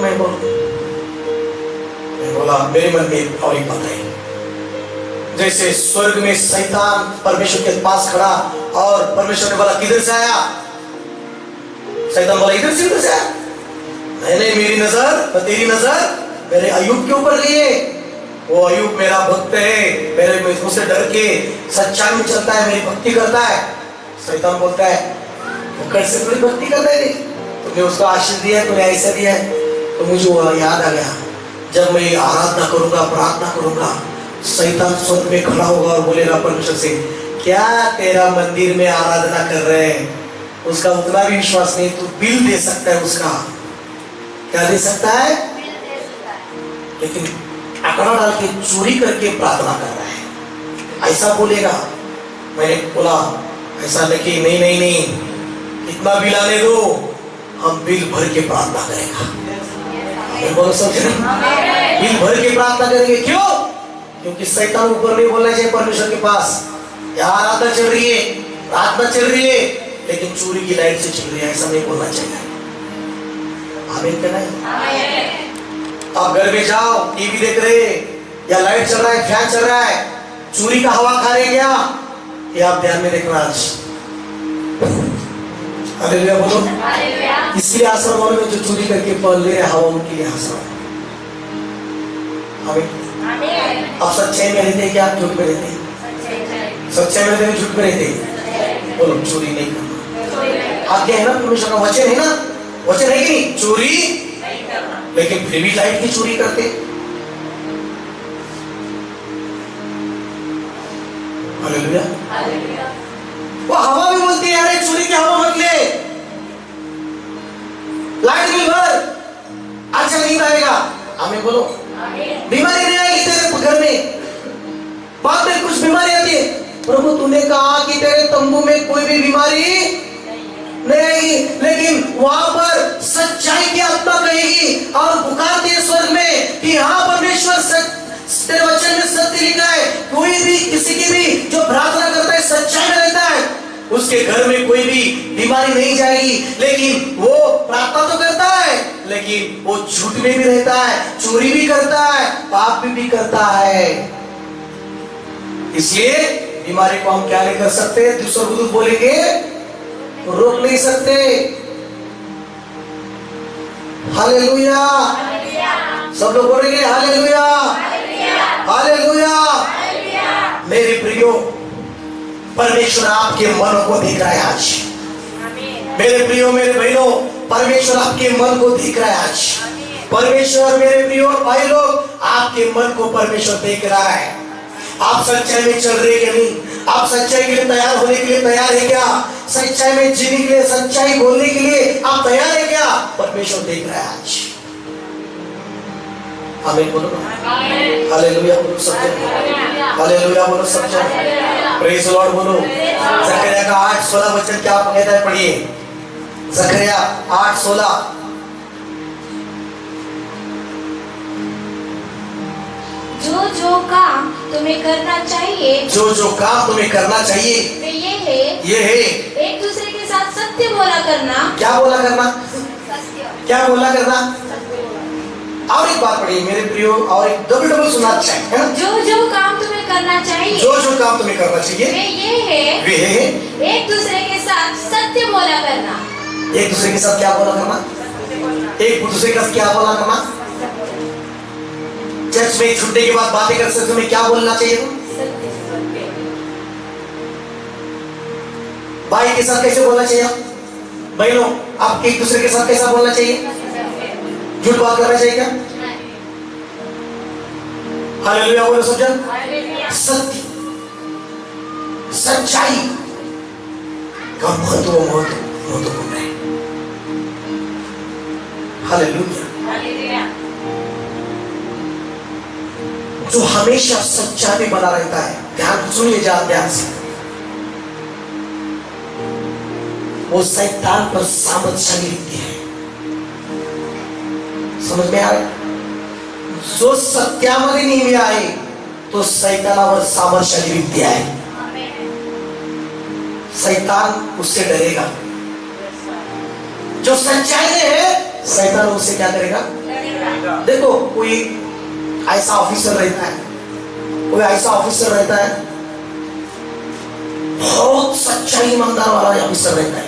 मैं बोला मेरे मन में और एक बात है, जैसे स्वर्ग में शैतान परमेश्वर के पास खड़ा और परमेश्वर ने बोला किधर से आया, शैतान बोला इधर से आया, नहीं मेरी नजर तेरी नजर मेरे अयूब के ऊपर लिए, वो अयूब मेरा भक्त है, मेरे मुझसे डर के सच्चाई में चलता है, मेरी भक्ति करता है। शैतान बोलता है वो कैसे थोड़ी भक्ति करता है, तुमने उसको आशीष दिया है, तुमने ऐसा दिया है। तो मुझे वो याद आ गया, जब मैं आराधना करूंगा प्रार्थना करूंगा, शैतान स्वर्ग में खड़ा होगा और बोलेगा परमेश्वर से क्या तेरा मंदिर में आराधना कर रहे हैं, उसका उतना भी विश्वास नहीं, तू बिल दे सकता है, उसका क्या दे सकता है, लेकिन आंकड़ा डाल के चोरी करके प्रार्थना कर रहा है, ऐसा बोलेगा। मैंने बोला ऐसा नहीं, नहीं इतना बिल आने दो, हम बिल भर के प्रार्थना करेगा। बोलो सब बिल भर के प्रार्थना करेंगे, क्यों? क्योंकि शैतान ऊपर नहीं बोलना चाहिए परमेश्वर के पास, यार आराधना चल रही है, प्रार्थना चल रही है, लेकिन चोरी की लाइट से चल रही है, ऐसा नहीं बोलना चाहिए। आमीन कहना है। आप घर में जाओ, टीवी देख रहे या लाइट चल रहा है, फैन चल रहा है, चोरी का हवा खा रहे क्या, ये आप ध्यान में देखना आज। हालेलुया बोलो। इसलिए आश्रम वालों में जो चोरी करके पल ले रहे हवा, उनके लिए आश्रम। आप सच्चाई में रहते हैं क्या, झूठ में रहते हैं? सच्चाई में रहते, झूठ में रहते हैं। बोलो चोरी नहीं करना, आज्ञा है ना परमेश्वर का, वचन है ना, वचन है कि नहीं, चोरी, लेकिन फिर भी लाइट की चोरी करते। हालेलुया। वो हवा भी बोलती है अरे चोरी की हवा मत ले, लाइट बिल भर, अच्छा नहीं आएगा। हमें बोलो बीमारी नहीं आएगी तेरे घर में, बाद में कुछ बीमारी आती है, प्रभु तूने कहा कि तेरे तंबू में कोई भी बीमारी नहीं आएगी, लेकिन वहां पर सच्चाई की आत्मा कहेगी और पुकारती है स्वर्ग में कि हाँ परमेश्वर तेरे वचन में सत्य लिखा है, कोई भी किसी की भी जो प्रार्थना करता है सच्चाई में रहता है, उसके घर में कोई भी बीमारी नहीं जाएगी। लेकिन वो प्रार्थना तो करता है, लेकिन वो झूठ में भी रहता है, चोरी भी करता है, पाप भी करता है। इसलिए बीमारी को हम क्या नहीं कर सकते, दूसरों बोलेंगे रोक नहीं सकते। हालेलुया, सब लोग बोलेंगे हालेलुया, हालेलुया। मेरे प्रियो, परमेश्वर आपके मन को देख रहा है आज। मेरे प्रियो मेरे बहनों, परमेश्वर आपके मन को देख रहा है आज। परमेश्वर मेरे प्रियो भाई लोग, आपके मन को परमेश्वर देख रहा है। आप सच्चाई में चल रहे कि नहीं, आप सच्चाई के लिए तैयार होने के लिए तैयार है क्या, सच्चाई में जीने के लिए, सच्चाई बोलने के लिए आप तैयार है क्या, परमेश्वर देख रहा है आज। आमीन बोलो, हालेलुया बोलो सब जन, हालेलुया बोलो सब जन, प्रेज लॉर्ड बोलो। जकरिया का 8:16 वचन क्या कहता है, पढ़िए जकरिया 8:16। जो काम तुम्हें करना चाहिए, जो काम तुम्हें करना चाहिए, ये है एक दूसरे के साथ सत्य बोला करना। क्या बोला करना, क्या बोला करना। और एक बात पढ़िए मेरे प्रियो, और एक डबल सुनना चाहिए, जो काम तुम्हें करना चाहिए, जो काम तुम्हें करना चाहिए, वे है एक दूसरे के साथ सत्य बोला करना। एक दूसरे के साथ क्या बोला करना, एक दूसरे के साथ क्या बोला करना। चर्च में छुट्टी के बाद बातें कर सकते, तुम्हें क्या बोलना चाहिए, भाई के साथ कैसे बोलना चाहिए, बहनों आप एक दूसरे के साथ कैसा बोलना चाहिए, झूठ बात करना चाहिए क्या। हालेलुया बोलो सब जन। सत्य, सच्चाई का महत्वपूर्ण है। हालेलुया। जो हमेशा सच्चाई में बना रहता है, ध्यान सुनिए ध्यान से, वो शैतान पर सामर्थ्यशाली दिखती है। समझ में आ रहा है, जो सत्यामध्ये नेहमी आहे तो सैतानावर सामर्थ्यशाली आहे. शैतान उससे डरेगा. जो सच्चाई में है शैतान उससे क्या करेगा? देखो कोई ऐसा ऑफिसर रहता है, कोई ऐसा ऑफिसर रहता है, बहुत सच्चा ईमानदार वाला ऑफिसर रहता है.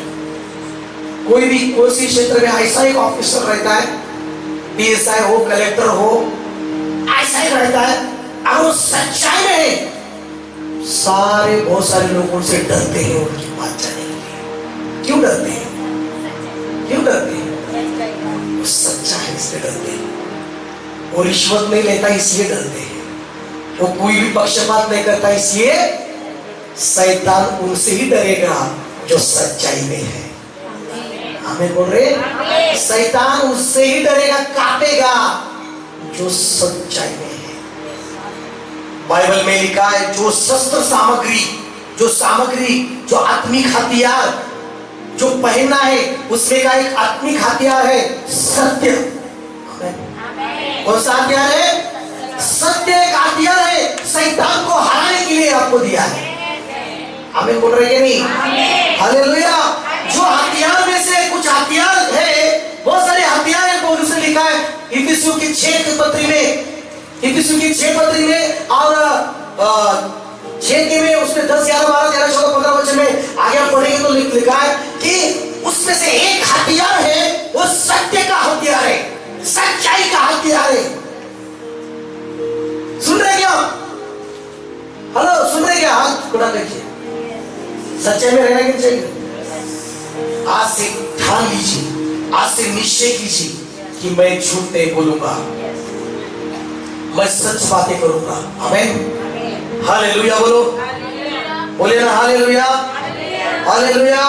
कोई भी कोई सी क्षेत्र में ऐसा एक ऑफिसर रहता है, पीएसआई हो, कलेक्टर हो, ऐसा ही रहता है. अगर वो सच्चाई में है सारे बहुत सारे लोग उनसे डरते हैं उनकी बात जाने के लिए. क्यों डरते हैं? क्यों डरते हैं? वो सच्चा है इसलिए डरते हैं. वो रिश्वत नहीं लेता इसलिए डरते हैं. वो कोई भी पक्षपात नहीं करता इसलिए शैतान उनसे ही डरेगा जो सच्चाई में है. हमें बोल रहे शैतान उससे ही डरेगा, कांपेगा जो सच्चाई में है. बाइबल में लिखा है जो शस्त्र सामग्री, जो आत्मिक हथियार जो पहनना है उसमें का एक आत्मिक हथियार है सत्य. कौन सा हथियार है? सत्य एक हथियार है शैतान को हराने के लिए आपको दिया है. हमें बोल रहे हैं नहीं? हालेलुया. जो हथियार में से कुछ हथियार है, बहुत सारे हथियार है. पौलुस ने लिखा है इफिसियों की 6 पत्री में और 6 में उसमें 10, 11, 12, 13, 14, 15 वचन में आगे आप पढ़ेंगे तो लिखा है कि उसमें से एक हथियार है वो सत्य का हथियार है, सच्चाई का हथियार है. सुन रहे क्या? हेलो, सुन रहे क्या? हाथ खुला करिए. सच्चाई में रहना क्यों चाहिए? आज से ठान लीजिए, आज से निश्चय कीजिए कि मैं झूठ नहीं बोलूंगा, मैं सच बातें करूंगा. आमीन. हालेलुया. बोलो, बोले ना हालेलुया. हालेलुया.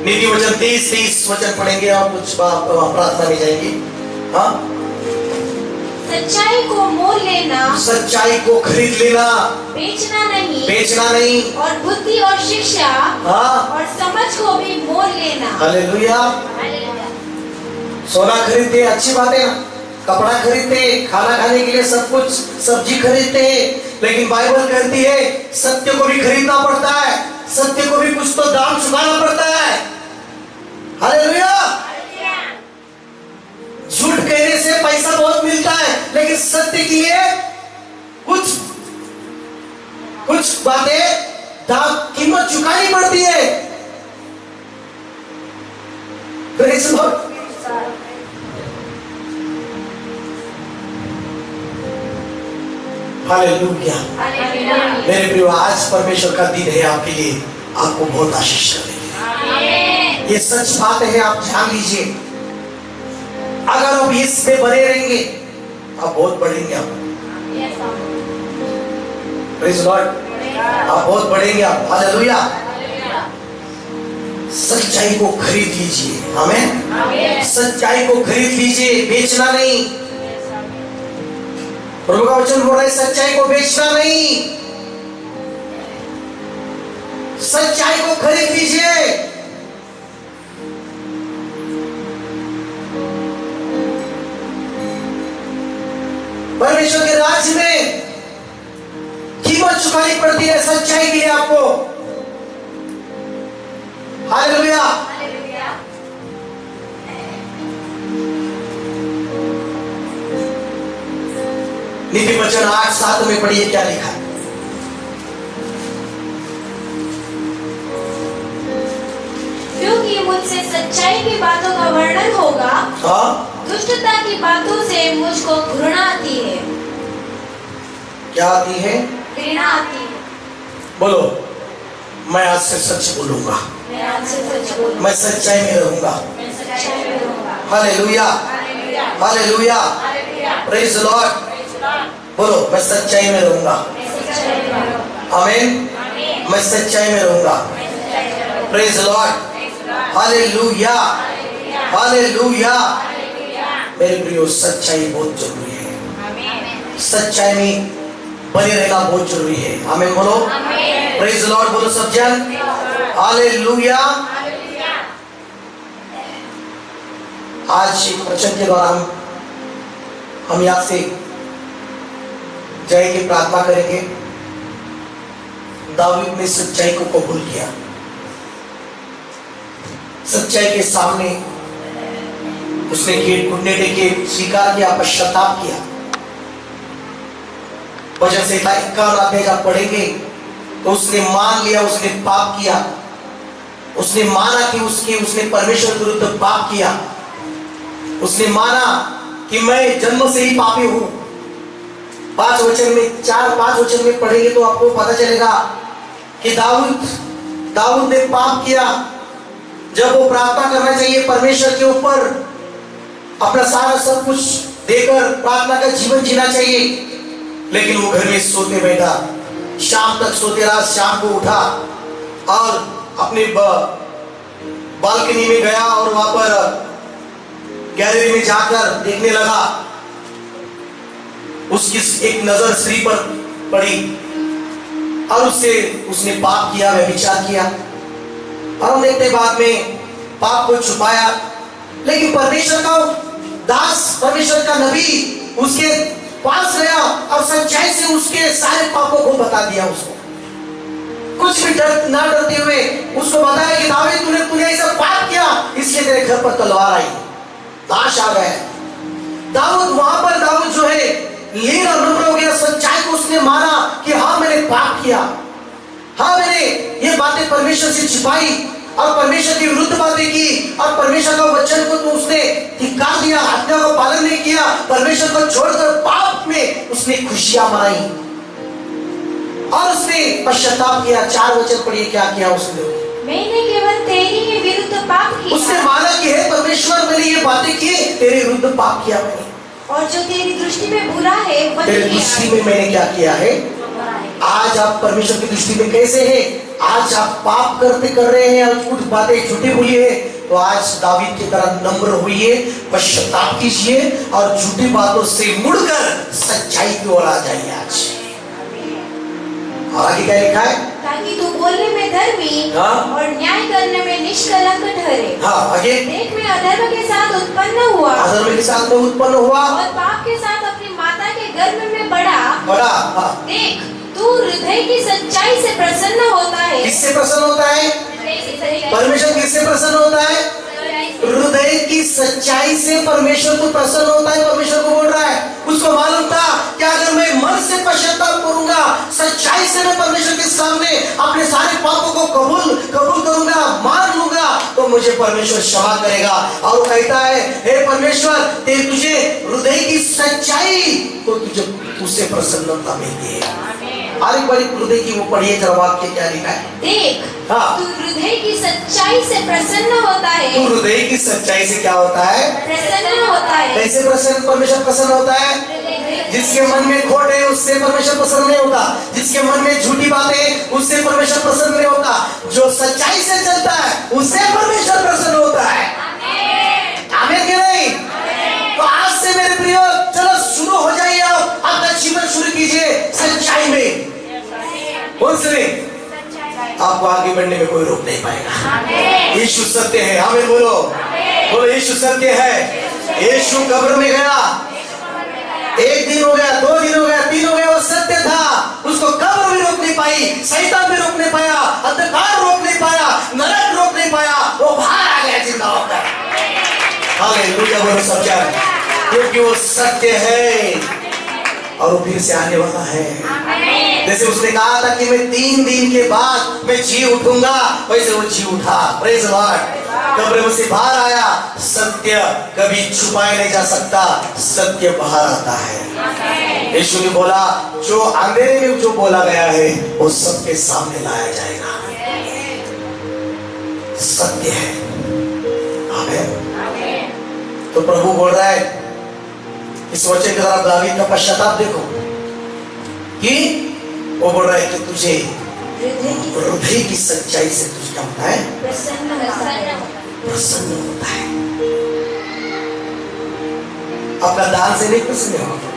नीति वचन 23 वचन पढ़ेंगे और कुछ प्रार्थना में जाएंगे. हाँ, सच्चाई को मोल लेना, सच्चाई को खरीद लेना, बेचना नहीं, और बुद्धि और शिक्षा और समझ को भी मोल लेना. हालेलुया. सोना खरीदते अच्छी बात है, कपड़ा खरीदते, खाना खाने के लिए सब कुछ, सब्जी खरीदते हैं, लेकिन बाइबल कहती है सत्य को भी खरीदना पड़ता है, सत्य को भी कुछ तो दाम चुकाना पड़ता है. हालेलुया. झूठ कहने से पैसा बहुत मिलता है, लेकिन सत्य के लिए कुछ बातें दाम कीमत चुकानी पड़ती है. हालेलुया. मेरे प्रिय, आज परमेश्वर का दिन है आपके लिए, आपको बहुत आशीष करेंगे. ये सच बात है, आप जान लीजिए. अगर आप इसमें बने रहेंगे आप बहुत बढ़ेंगे. आप प्रेज़ लॉर्ड, आप बहुत बढ़ेंगे. आप हालेलुया. सच्चाई को खरीद लीजिए. आमीन. सच्चाई को खरीद लीजिए, बेचना नहीं. प्रभु का वचन बोल रहा है सच्चाई को बेचना नहीं, सच्चाई को खरीद लीजिए. परमेश्वर के राज्य में कीमत चुकानी पड़ती है सच्चाई के लिए आपको. हालेलुया. नीति वचन 8:7 में पढ़िए क्या लिखा है. क्योंकि मुझसे सच्चाई की बातों का वर्णन होगा, दुष्टता की बातों से मुझको घृणा आती है. क्या आती है? घृणा आती है. बोलो, मैं आज से सच बोलूंगा, मैं सच्चाई में रहूंगा. हालेलुया. हालेलुया. Praise Lord. बोलो, मैं सच्चाई में रहूंगा. आमीन. मैं सच्चाई में रहूंगा. Praise Lord. हालेलुया. हालेलुया. मेरे प्रियो, सच्चाई बहुत जरूरी है. सच्चाई में बने रहना बहुत जरूरी है. आमीन. बोलो, प्रेज़ लॉर्ड. बोलो सब जन हालेलुया. आज वचन के द्वारा हम हम यहाँ से जय की प्रार्थना करेंगे। दाऊद ने सच्चाई को कबूल किया, सच्चाई के सामने उसने घुटने टेके, स्वीकार किया, पश्चाताप किया। वचन से 51 अध्याय जब पढ़ेंगे तो उसने मान लिया उसने पाप किया, उसने माना कि उसने परमेश्वर विरुद्ध पाप किया, उसने माना कि मैं जन्म से ही पापी हूं। 5 वचन में 4-5 वचन में पढ़ेंगे तो आपको पता चलेगा कि दाऊद ने पाप किया। जब वो प्रार्थना करना चाहिए परमेश्वर के ऊपर, अपना सारा सब कुछ देकर प्रार्थना का जीवन जीना चाहिए, लेकिन वो घर में सोते बैठा, शाम तक सोते रहा। शाम को उठा और अपने बालकनी में गया और वहां पर गैलरी में जाकर देखने लगा। उसकी एक नजर स्त्री पर पड़ी और उसने पाप किया, व्यभिचार किया। और हम देखते बाद में पाप को छुपाया, लेकिन परमेश्वर का दास, परमेश्वर का नबी उसके पास गया और सच्चाई से उसके सारे पापों को बता दिया। उसको कुछ भी ना डरते हुए उसको बताया कि दाऊद तूने ऐसा पाप किया, इसलिए तेरे घर पर तलवार आई, लाश आ गए। दाऊद जो है लीन और नम्र हो गया। सच्चाई को उसने माना कि हाँ मैंने पाप किया, हाँ मैंने ये बातें परमेश्वर से छिपाई और परमेश्वर के विरुद्ध बातें की और परमेश्वर का वचन को तो उसने धिक्कार दिया, आज्ञा का पालन नहीं किया, परमेश्वर को छोड़कर पाप में उसने खुशियां मनाई और उसने पश्चाताप किया। 4 वचन पढ़िए क्या किया उसने। मैंने केवल तेरी ही विरुद्ध पाप किया। उसने माना कि हे परमेश्वर मैंने ये बातें की, तेरे विरुद्ध पाप किया मैंने, और जो तेरी दृष्टि में बुरा है तेरी दृष्टि में मैंने क्या किया है। आज आप परमेश्वर की दृष्टि में कैसे हैं? आज आप पाप कर रहे हैं और कुछ बातें झूठी बोली है, तो आज दाऊद की तरह नम्र होइए, पश्चाताप कीजिए और झूठी बातों से मुड़कर सच्चाई की ओर आ जाइए आज। और आगे क्या लिखा है? ताकि तू बोलने में धर्मी और न्याय करने में निष्कलंक ठहरे। आगे देख मैं अधर्म के साथ उत्पन्न हुआ, अधर्म के साथ में उत्पन्न हुआ और पाप के साथ अपनी माता के गर्भ में बढ़ा। देख तू हृदय की सच्चाई से प्रसन्न होता है। किससे प्रसन्न होता है? परमेश्वर किससे प्रसन्न होता है? हृदय की सच्चाई से परमेश्वर को प्रसन्न होता है। परमेश्वर को बोल रहा है, उसको मालूम था कि अगर मैं मन से पश्चाताप करूंगा, सच्चाई से मैं परमेश्वर के सामने अपने सारे पापों को कबूल करूंगा, मान लूंगा, तो मुझे परमेश्वर क्षमा करेगा। और वो कहता है, हे परमेश्वर तुझे हृदय की सच्चाई तो तुझसे प्रसन्नता मिलती है। एक बार हृदय की वो पढ़िए जरा, वाक्य क्या लिखा है? देख तू हृदय की सच्चाई से प्रसन्न होता है। तू हृदय की सच्चाई से क्या होता है? प्रसन्न होता है। कैसे परमेश्वर प्रसन्न होता है? जिसके मन में खोट है उससे परमेश्वर प्रसन्न नहीं होता, जिसके मन में झूठी बातें है उससे परमेश्वर प्रसन्न नहीं होता, जो सच्चाई से चलता है उससे परमेश्वर प्रसन्न होता है। आमीन कि नहीं? तो आज से मेरे प्रियो चलो शुरू हो जाइए, आप अपना जीवन शुरू कीजिए सच्चाई में। आपको आगे बढ़ने में कोई रोक नहीं पाएगा। यीशु सत्य है। हमें बोलो यीशु सत्य है। यीशु कब्र में गया, 1 दिन हो गया, 2 दिन हो गया, 3 हो गया, वो सत्य था। उसको कब्र भी रोक नहीं पाई, शैतान भी रोक नहीं पाया, अंधकार रोक नहीं पाया, नरक रोक नहीं पाया, वो बाहर आ गया जिंदा होकर। हालेलुया, बोलो सच्चा है, क्योंकि वो सत्य है और वो फिर से आने वाला है। जैसे उसने कहा था कि मैं 3 दिन के बाद मैं जी उठूंगा, वैसे वो जी उठा। Praise the Lord. कब्र में से बाहर आया। सत्य कभी छुपाया नहीं जा सकता, सत्य बाहर आता है। यीशु ने बोला, जो अंधेरे में जो बोला गया है वो सबके सामने लाया जाएगा। सत्य है। आमीन। तो प्रभु बोल रहा है इस वचन के द्वारा दाऊद का पश्चाताप देखो कि वो बोल रहा है कि तुझे हृदय की सच्चाई से तुझे क्या होता है? प्रसन्न होता है। अपना दान से नहीं प्रसन्न होगा,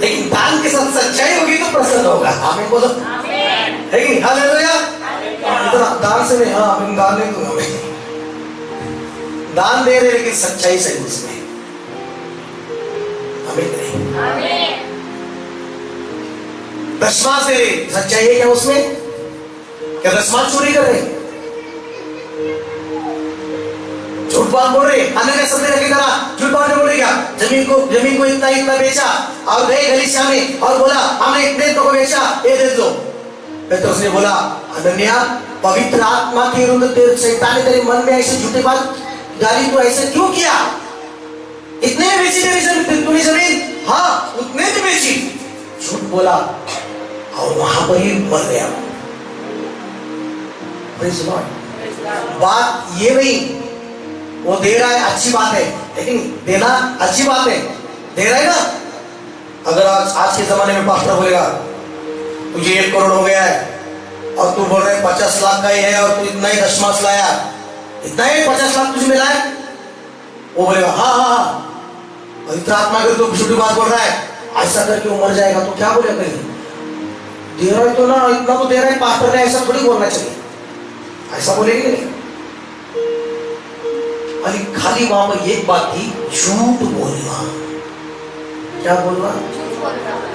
लेकिन दान के साथ सच्चाई होगी तो प्रसन्न होगा। आमीन बोलो। है कि हालेलुया। इतना दान से नहीं, हाँ हम दान नहीं दूंगा, मैं दान दे रहे लेकिन सच्चाई से उसमें हमें दशमांश दे रहे, सच्चाई है क्या उसमें? क्या दशमांश चोरी कर रहे? झूठ बात बोल रहे, अन्य शब्द रखे करा, झूठ बात बोल रहे क्या? जमीन को इतना इतना बेचा और गए गलीचा में और बोला हमने इतने तो को बेचा, ये दे दो। तो उसने बोला अनन्या, पवित्र आत्मा के विरुद्ध शैतान ने तेरे मन में ऐसे झूठे बात डाली, तो ऐसे क्यों किया? इतने में बेची तूने जमीन? हाँ, उतने में बेची। झूठ बोला और वहां पर ही मर गया। बात ये नहीं, वो दे रहा है अच्छी बात है, लेकिन देना अच्छी बात है, दे रहा है ना। अगर आज के जमाने में पास्टर बोलेगा तुझे 1 करोड़ हो गया है और तू बोल रहे 50 लाख का ही है और तू इतना ही दशमांश लाया, इतना ही 50 लाख तुझे मिला है, वो बोलेगा हाँ हाँ हाँ, पवित्र आत्मा अगर तो छोटी बात बोल रहा है, ऐसा करके वो मर जाएगा, तो क्या बोलेगा? कहीं दे रहा है तो ना, इतना तो दे रहा है, पास्टर ने ऐसा थोड़ी बोलना चाहिए, ऐसा बोलेंगे नहीं। अली खाली वहां पर एक बात थी, झूठ बोलना। क्या बोलना?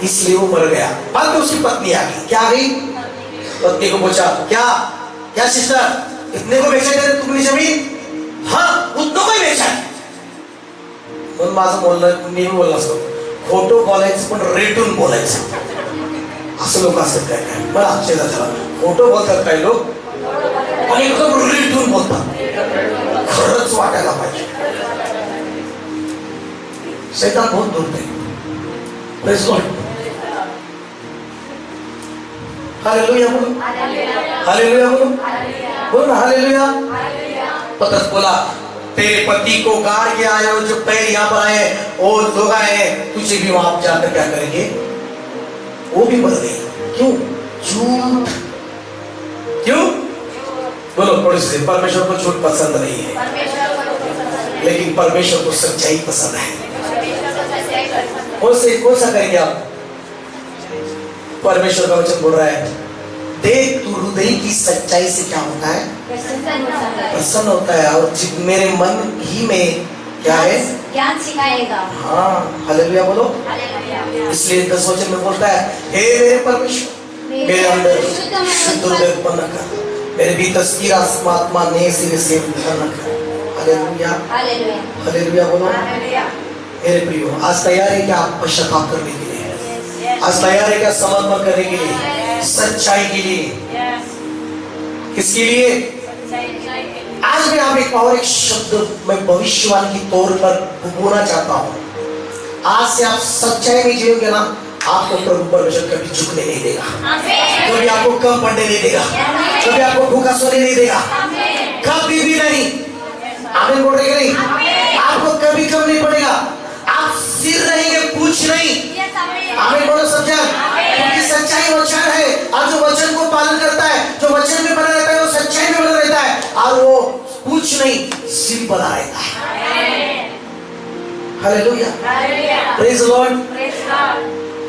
इसलिए वो मर गया। बाद में उसकी पत्नी आ गई। क्या आ गई? पत्नी को पूछा क्या क्या सिस्टर, इतने को बेचा थे तुमने जमीन? हाँ, उतनों को ही बेचा है। पण माझं बोलणं नेहमी बोलणं असतं, खोटं बोलायचं पण रेटून बोलायचं, असं लोक असतात काय काय. मला आश्चर्य झालं, खोटं बोलतात काही लोक आणि एकदम रेटून बोलतात, खरंच वाटायला पाहिजे. शैतान बहुत दूर थे. Praise God. हालेलुया बोलो, हालेलुया बोलो, बोलो हालेलुया. पतरस बोला तेरे पति को गाड़ के आए हो, जो पैर यहाँ पर आए और लोग आए हैं, तुझे भी वहां जाकर क्या करेंगे? वो भी मर गए. क्यों? झूठ. क्यों? बोलो थोड़ी सी. परमेश्वर को झूठ पसंद नहीं है, लेकिन परमेश्वर को सच्चाई पसंद है. कौन सा करेंगे आप? परमेश्वर का वचन बोल रहा है, देख तू हृदय की सच्चाई से क्या होता है? प्रसन्न होता है, और मेरे मन ही में क्या है? ज्ञान सिखाएगा. हाँ, हालेलुया बोलो. इसलिए 10 वचन में बोलता है, हे मेरे परमेश्वर, मेरे अंदर शुद्ध हृदय उत्पन्न कर, मेरे भीतर स्थिर आत्मा नए सिरे से उत्पन्न कर. हालेलुया, हालेलुया बोलो. मेरे प्रियो, आज तैयार है क्या आप पश्चाताप करने के लिए? आज तैयार है क्या समर्पण करने के लिए, सच्चाई के लिए? किसके लिए? आज मैं आप एक शब्द मैं भविष्यवाणी के तौर पर बोलना चाहता हूं. आज से आप सच्चाई में जियोगे ना, आपको प्रभु परमेश्वर कभी झुकने नहीं देगा, कभी आपको कम पड़ने नहीं देगा, कभी आपको भूखा सोने नहीं देगा, कभी भी नहीं. आमीन बोल रहे नहीं? आपको कभी कम नहीं पड़ेगा, आप सिर रहेंगे, पूछ नहीं. आमीन बोलो सब जन. क्योंकि सच्चाई वचन है, और जो वचन को पालन करता है, जो वचन में बना रहता है, वो सच्चाई में बना रहता है, और वो पूछ नहीं, सिर बना रहता है. Hallelujah, praise Lord.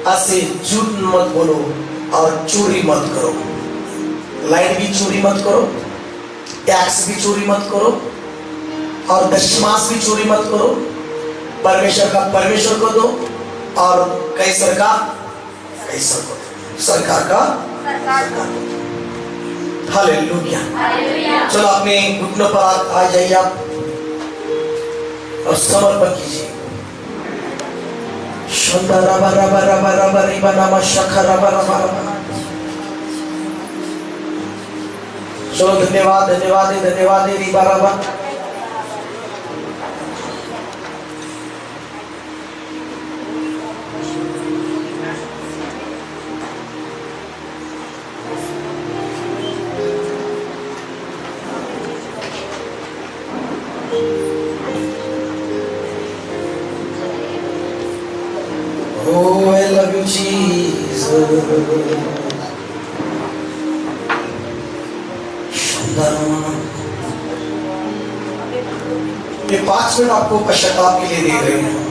आज से झूठ मत बोलो और चोरी मत करो. लाइट भी चोरी मत करो, टैक्स भी चोरी मत करो, और दशमांश भी चोरी मत करो. परमेश्वर का परमेश्वर को दो, और कैसर का कैसर को दो, सरकार का सरकार को. हालेलुया. चलो अपने घुटनों पर आ जाइए आप और समर्पण कीजिए. रबा रबा रबा रबा रिबा नामा शखा रबा रबा रबा. चलो धन्यवाद धन्यवाद धन्यवाद रिबा रबा. Oh, I love you, Jesus. ये 5 मिनट आपको पश्चाताप के लिए दे रहे हैं.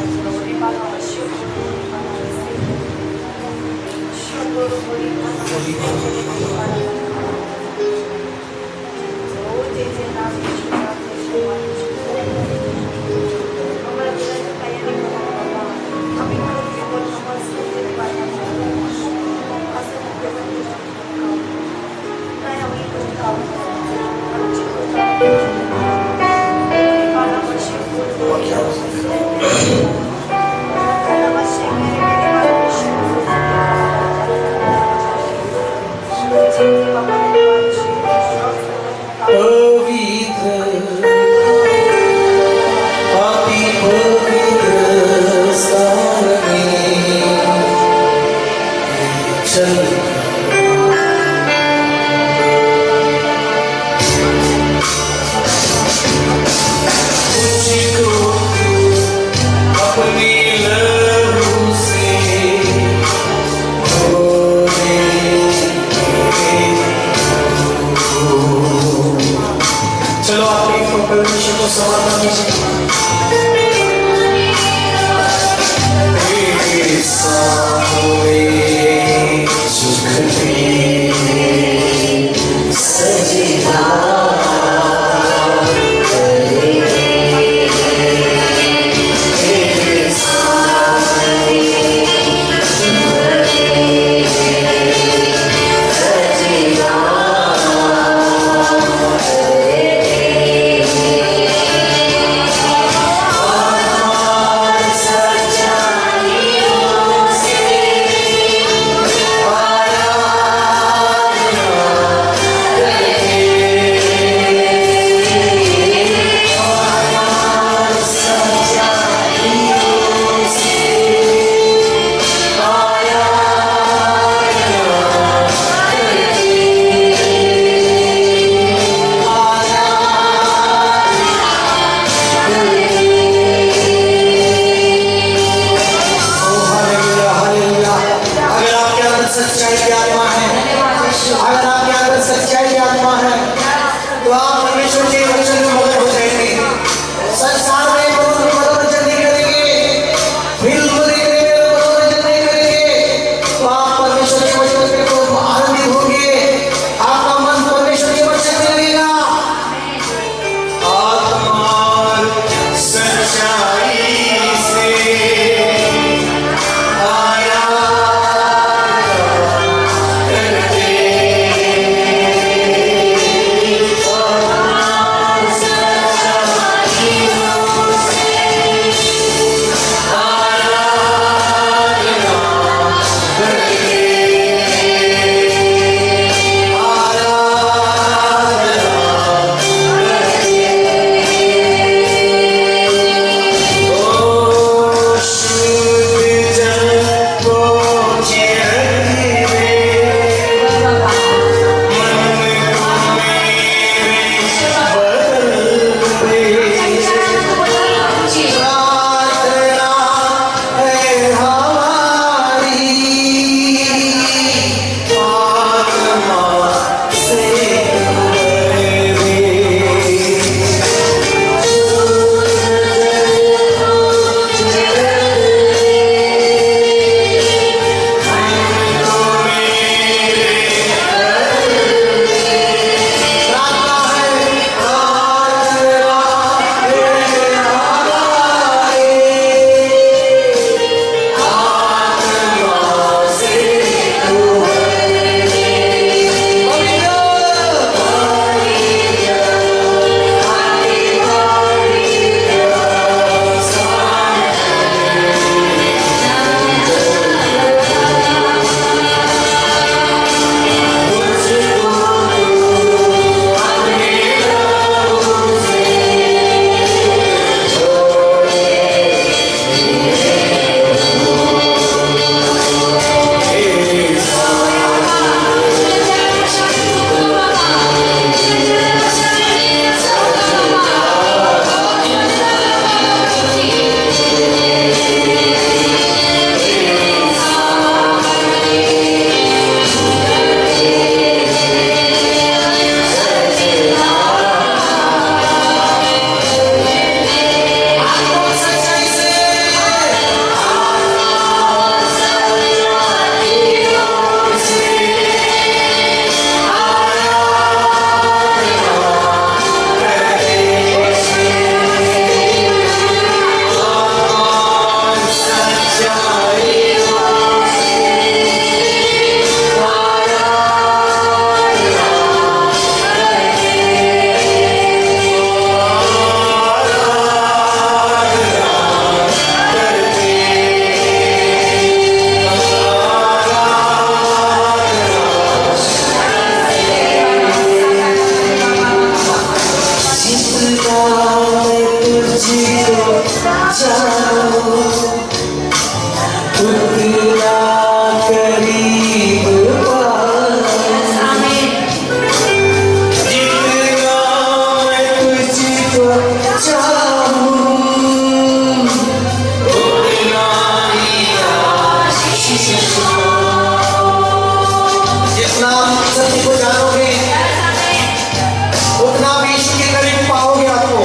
उतना आप यीशु के करीब पाओगे आपको।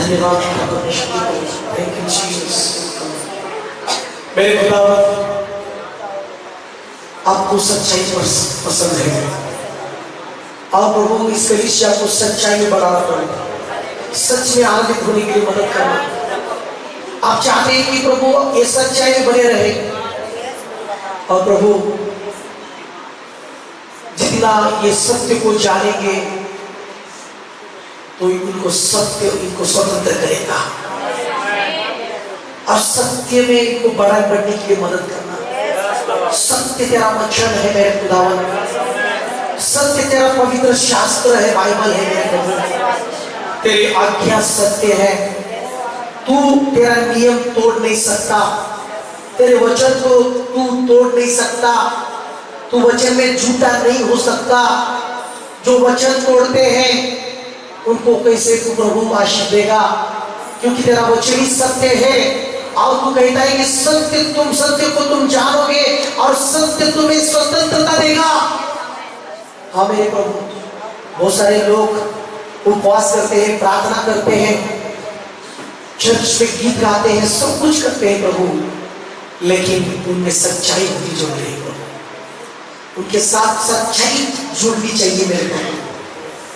धन्यवाद थैंक यू जीसस। मेरे खुदावन, आपको सच्चाई पसंद है और प्रभु इस कलीसिया को सच्चाई में बढ़ाना पड़ेगा, सच में आनंदित होने के लिए मदद करना। आप चाहते हैं कि प्रभु ये सच्चाई में बने रहे और प्रभु जितना ये सत्य को जानेंगे तो इनको सत्य इनको स्वतंत्र करेगा और सत्य में इनको बढ़ने के लिए मदद करना। सत्य तेरा वचन है मेरे खुदावन, सत्य तेरा पवित्र शास्त्र है, बाइबल है मेरे प्रभु। तेरी आज्ञा सत्य है, तू तेरा नियम तोड़ नहीं सकता, तेरे वचन को तू तोड़ नहीं सकता, तू वचन में झूठा नहीं हो सकता। जो वचन तोड़ते हैं उनको कैसे तू प्रभु आशीष देगा, क्योंकि तेरा वचन ही सत्य है और तू कहता है कि सत्य को तुम जानोगे और सत्य तुम्हें स्वतंत्रता देगा। हाँ मेरे प्रभु, बहुत सारे लोग उपवास करते हैं, प्रार्थना करते हैं, चर्च में गीत गाते हैं, सब कुछ करते हैं प्रभु, लेकिन उनमें सच्चाई होनी जरूरी है प्रभु। उनके साथ सच्चाई जुड़नी चाहिए मेरे प्रभु,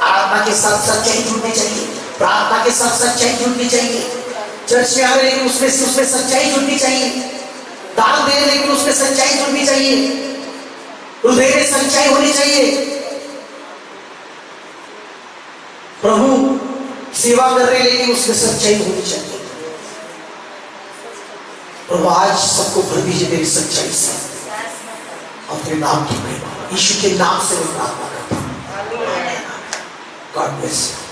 आत्मा के साथ सच्चाई जुड़नी चाहिए, प्रार्थना के साथ सच्चाई जुड़नी चाहिए। चर्च में आ रहे लेकिन उसमें सच्चाई जुड़नी चाहिए, दान दे लेकिन उसमें सच्चाई जुड़नी चाहिए, हृदय में सच्चाई होनी चाहिए। प्रभु सेवा कर रहे लेकिन उसमें सच्चाई होनी चाहिए। प्रभु आज सबको भर दीजिए तेरी सच्चाई से, अपने नाम की महिमा यीशु के नाम से मैं प्रार्थना करता हूँ। God bless you.